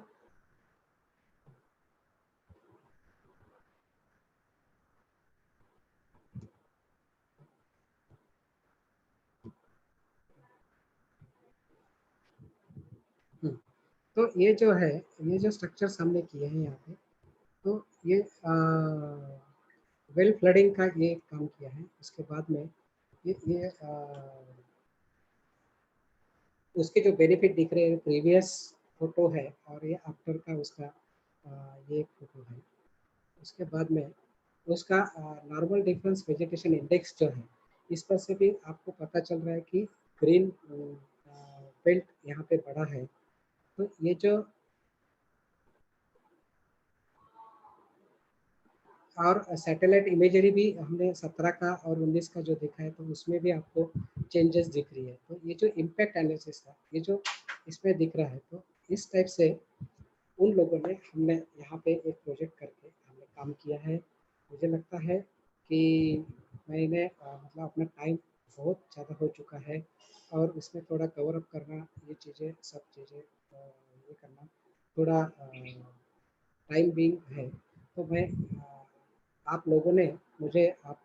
तो ये जो है, ये जो स्ट्रक्चर्स हमने किए हैं यहाँ पे, तो ये वेल फ्लडिंग का ये काम किया है। उसके बाद में ये उसके जो बेनिफिट दिख रहे हैं, प्रीवियस फोटो है और ये आफ्टर का उसका ये फोटो है। उसके बाद में उसका नॉर्मल डिफरेंस वेजिटेशन इंडेक्स जो है, इस पर से भी आपको पता चल रहा है कि ग्रीन बेल्ट यहाँ पे बड़ा है। तो ये जो और सैटेलाइट इमेजरी भी हमने 17 का और 19 का जो देखा है, तो उसमें भी आपको चेंजेस दिख रही है। तो ये जो इम्पैक्ट एनालिसिस था, ये जो इसमें दिख रहा है, तो इस टाइप से उन लोगों ने हमने यहाँ पे एक प्रोजेक्ट करके हमने काम किया है। मुझे लगता है कि मैंने मतलब अपना टाइम बहुत ज़्यादा हो चुका है और इसमें थोड़ा कवर अप करना, ये चीज़ें सब चीज़ें ये करना थोड़ा टाइम बिंग है। तो मैं आप लोगों ने मुझे आप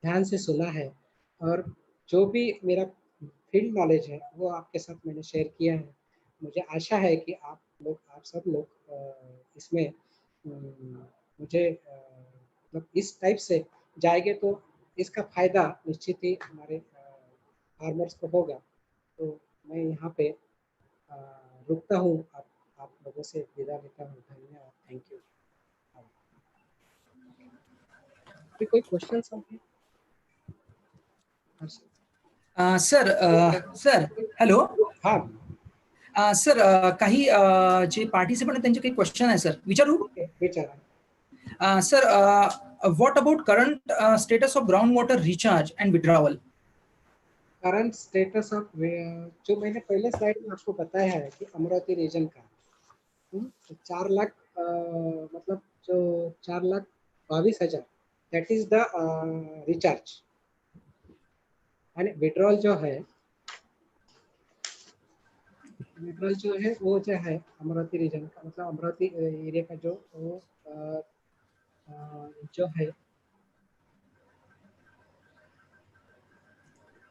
ध्यान से सुना है और जो भी मेरा फील्ड नॉलेज है वो आपके साथ मैंने शेयर किया है। मुझे आशा है कि आप सब लोग इसमें मुझे मतलब इस टाइप से जाएंगे तो इसका फायदा निश्चित ही हमारे फार्मर्स को होगा। तो मैं यहाँ पे अ, रुकता हूँ, आप लोगों से विदा लेता हूँ। धन्यवाद, थैंक यू। अभी कोई क्वेश्चन है? Sir hello. हाँ सर काही जे पार्टिसिपंट आहेत त्यांचे काही क्वेश्चन आहे सर, विचारू? विचारा. Sir what about current status of ground water recharge and withdrawal? Current status of जो मैंने पहले स्लाइड में आपको बताया है कि अमरावती रीजन का 4 लाख मतलब जो 4,22,000 that is the recharge and withdrawal जो है वो जो है अमरावती रीजन का, मतलब अमरावती एरिया का जो वो जो है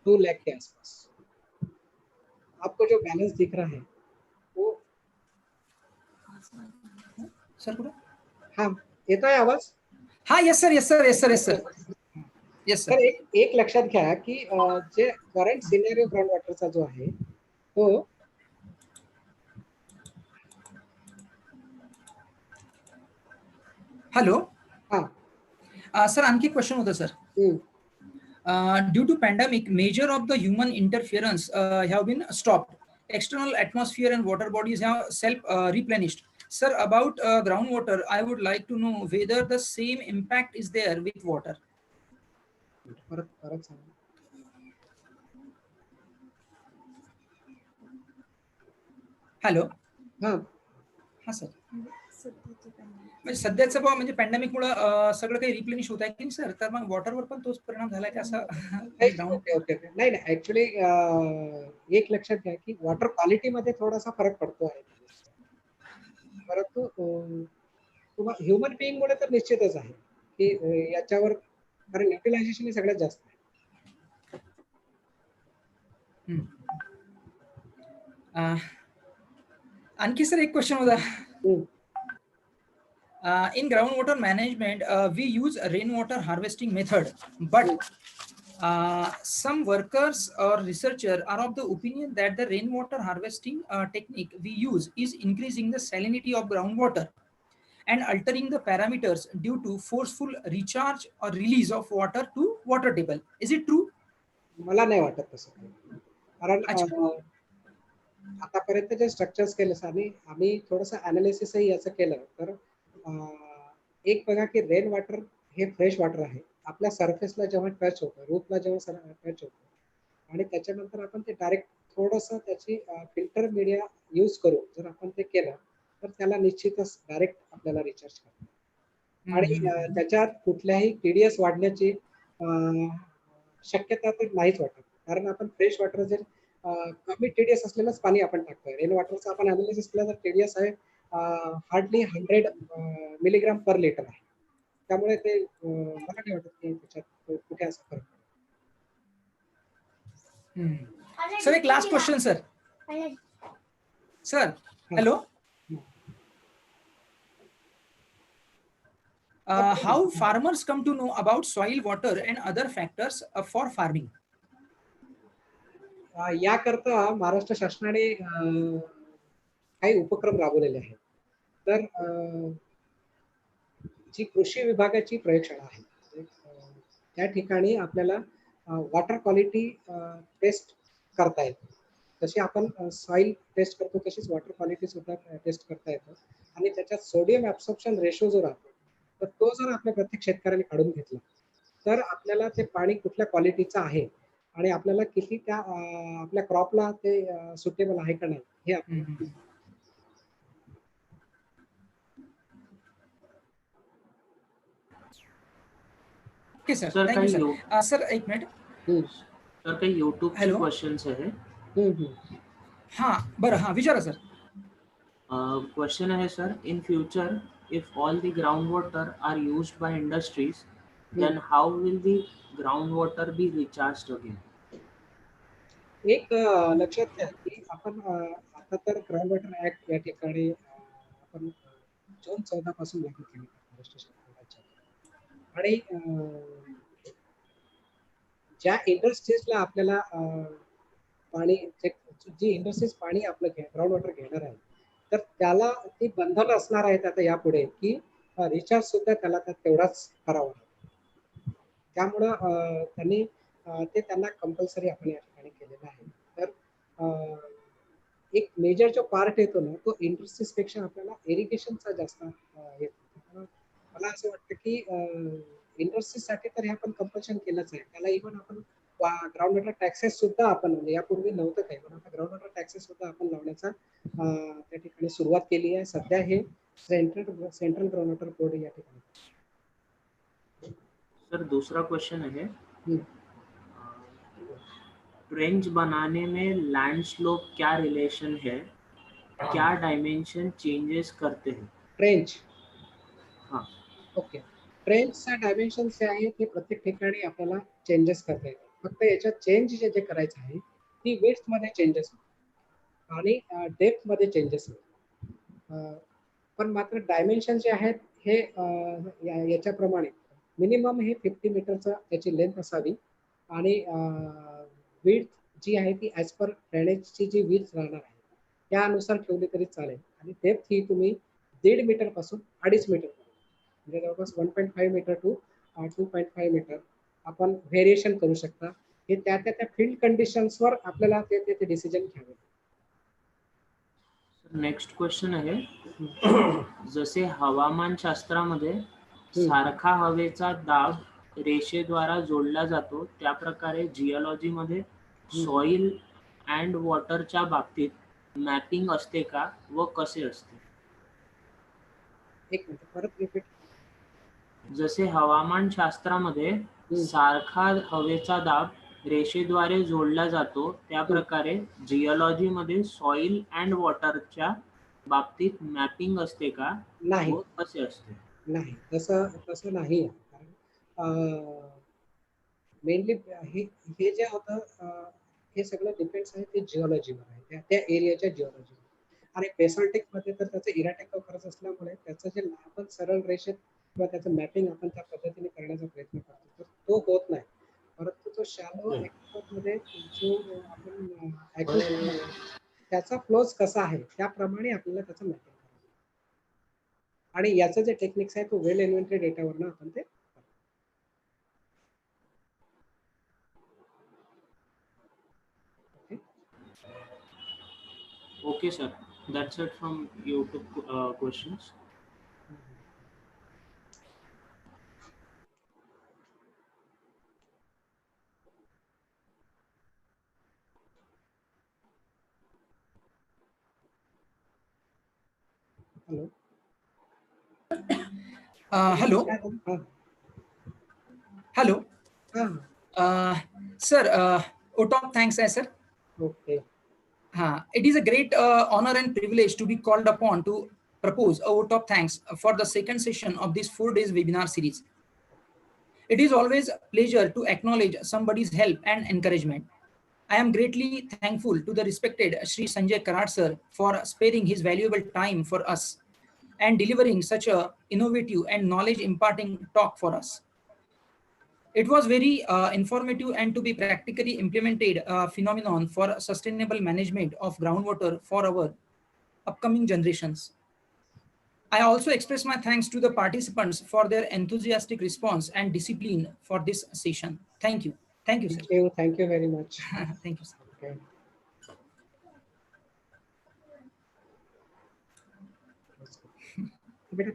2 लाख के आसपास। आपको जो बैलेंस दिख रहा है वो सर कुठे? हाँ येतोय आवाज? हाँ yes sir yes sir yes sir yes sir yes तर सर. एक लक्षात घ्या की जे करंट सिनेरियो ग्राउंड वॉटरचा जो आहे तो हॅलो. हाँ सर आणखी क्वेश्चन होतं sir. Due to pandemic, major of the human interference have been stopped. External atmosphere and water bodies have self-replenished. Sir, about groundwater, I would like to know whether the same impact is there with water. परत सांगा. Hello. हाँ हाँ sir. म्हणजे सध्याचं म्हणजे पॅन्डेमिकमुळे सगळं काही replenish होत आहे की सर, तर मग वॉटरवर पण तोच परिणाम झालाय का असं? ओके ओके नाही नाही ऍक्च्युली एक लक्षात घ्या की वॉटर क्वालिटी मध्ये थोडासा फरक पडतो आहे, परंतु तुम्हाला ह्युमन बिईंग मुळे तर निश्चितच आहे की याच्यावर, कारण युटिलायझेशन हे सगळ्यात जास्त आहे. आणखी सर एक क्वेश्चन होता. In groundwater management, we use rainwater harvesting method, but some workers or researchers are of the opinion that the rainwater harvesting technique we use is increasing the salinity of groundwater and altering the parameters due to forceful recharge or release of water to water table. Is it true? मला नाही वाटत तसं काही, कारण आतापर्यंत जे structures केले आणि आम्ही थोडंसं अनालिसिसही याचं केलं तर एक बघा की रेन वॉटर हे फ्रेश वॉटर आहे. आपल्या सरफेसला जेव्हा टच होतं, रूफला जेव्हा टच होतं आणि त्याच्यानंतर आपण ते डायरेक्ट थोडंसं त्याची फिल्टर मीडिया यूज करू जर आपण ते केलं तर त्याला निश्चितच डायरेक्ट आपल्याला रिचार्ज करतो आणि त्याच्यात कुठल्याही टीडीएस वाढण्याची शक्यता तर नाहीच वाटत, कारण आपण फ्रेश वॉटर जर कमी टीडीएस असलेलंच पाणी आपण टाकतोय. रेन वॉटरचं आपण अनालिसिस केलं तर टीडीएस आहे हार्डली 100 मिलीग्राम पर लिटर आहे. त्यामुळे ते मला नाही वाटत की त्याच्यात कुठे असा फरक पडेल. सर एक last question sir hello. How farmers come to know about soil, water and other factors for farming? याकरता महाराष्ट्र शासनाने काही उपक्रम राबवलेले आहेत. तर जी कृषी विभागाची प्रयोगशाळा आहे त्या ठिकाणी आपल्याला वॉटर क्वालिटी टेस्ट करता येते. जशी आपण सॉइल टेस्ट करतो तशीच वॉटर क्वालिटी सुद्धा टेस्ट करता येतं आणि त्याच्यात सोडियम ऍब्सॉर्प्शन रेशो जो राहतो तर तो जर आपल्या प्रत्येक शेतकऱ्याने काढून घेतला तर आपल्याला ते पाणी कुठल्या क्वालिटीचं आहे आणि आपल्याला किती त्या आपल्या क्रॉपला ते सुटेबल आहे का नाही हे आपण okay sir, thank you sir. Sir एक मिनिट सर काही YouTube चे क्वेश्चन्स आहे. हां बरं, हां विचारा सर. क्वेश्चन आहे sir, in future if all the ground water are used by industries then how will the groundwater be recharged again? एक लक्षात घ्या की आपण आता तर ग्राउंड वॉटर ऍक्ट या ठिकाणी आपण जून 14 पासून लागू केली महाराष्ट्र शासनाच्या आणि ज्या इंडस्ट्रीजला आपल्याला पाणी जी इंडस्ट्रीज पाणी आपलं ग्राउंड वॉटर घेणार आहे तर त्याला ती बंधन असणार आहेत आता यापुढे की रिचार्ज सुद्धा त्याला तेवढाच करावा. त्यामुळं त्यांनी ते त्यांना कंपल्सरी आपण या ठिकाणी केलेलं आहे. तर एक मेजर जो पार्ट येतो ना तो इंडस्ट्रीज पेक्षा आपल्याला इरिगेशनचा जास्त येतो. मला असं वाटतं की इंडस्ट्रीजसाठी तर हे आपण कंपल्शन केलंच आहे. त्याला इव्हन आपण ग्राउंड वॉटर टॅक्सेस सुद्धा आपण म्हणजे यापूर्वी नव्हतं काही पण आता ग्राउंड वॉटर टॅक्सेस सुद्धा आपण लावण्याचा त्या ठिकाणी सुरुवात केली आहे. सध्या हे सेंट्रल ग्राउंड वॉटर बोर्ड या ठिकाणी. सर दूसरा क्वेश्चन है, ट्रेंच बनाने में लैंड स्लोप क्या रिलेशन है, क्या डायमेंशन चेंजेस करते हैं? ट्रेंच, हाँ ओके. ट्रेंचचा डायमेन्शन जे आहे ते प्रत्येक ठिकाणी आपल्याला चेंजेस करता येतात. फक्त याच्यात चेंज जे करायचं आहे ती विड्थ मध्ये चेंजेस होते आणि डेप्थ मध्ये चेंजेस होते. पण मात्र डायमेन्शन जे आहेत हे याच्याप्रमाणे मिनिमम हे 50 मीटरचा त्याची लेंथ असावी आणि विड्थ जी आहे ती ॲज पर ड्रेनेजची जी विड्थ राहणार आहे त्यानुसार ठेवली तरी चालेल आणि डेप्थ ही तुम्ही 1.5 मीटर पासून 2.5 मीटर म्हणजे जवळपास 1.5 मीटर टू 2.5 मीटर आपण व्हेरिएशन करू शकता. हे त्या फील्ड कंडिशन्सवर आपल्याला ते डिसिजन घ्यावे. नेक्स्ट क्वेश्चन आहे, जसे हवामान शास्त्रामध्ये सारखा हवेचा दाब रेषेद्वारा जोडला जातो त्या प्रकारे जिओलॉजी मध्ये सॉइल अँड वॉटरच्या बाबतीत मॅपिंग असते का व कसे असते? एक मिनिट परत रिपीट. जसे हवामान शास्त्रामध्ये सारखा हवेचा दाब रेषेद्वारे जोडला जातो त्या प्रकारे जिओलॉजी मध्ये सॉइल अँड वॉटरच्या बाबतीत मॅपिंग असते का नाही व कसे असते? नाही, तसं नाही. मेनली हे जे होतं हे सगळं डिपेंड्स आहे ते जिओलॉजीवर आहे त्या एरियाच्या जिओलॉजीवर. आणि बेसॉल्टिक मध्ये तर त्याचं इराटेक खरंच असल्यामुळे त्याचं जे आपण सरळ रेषेत किंवा त्याचं मॅपिंग आपण त्या पद्धतीने करण्याचा प्रयत्न करतो तर तो होत नाही. परंतु तो शॅलो मध्ये जो आपण त्याचा फ्लोज कसा आहे त्याप्रमाणे आपल्याला त्याचं मॅपिंग करायचं आणि याचं जे टेक्निक्स आहे तो वेल इन्व्हेंटेड डेटावरनं आपण ते Okay sir, that's it from YouTube questions. Hello. Hello. Sir, OTOP thanks sir. Okay. It is a great honor and privilege to be called upon to propose a vote of thanks for the second session of this 4 days webinar series. It is always a pleasure to acknowledge somebody's help and encouragement. I am greatly thankful to the respected Shri Sanjay Karat sir for sparing his valuable time for us and delivering such a innovative and knowledge imparting talk for us. It was very informative and to be practically implemented phenomenon for sustainable management of groundwater for our upcoming generations. I also express my thanks to the participants for their enthusiastic response and discipline for this session. Thank you. Thank you, sir. Thank you very much. Thank you, sir. Okay. बेटा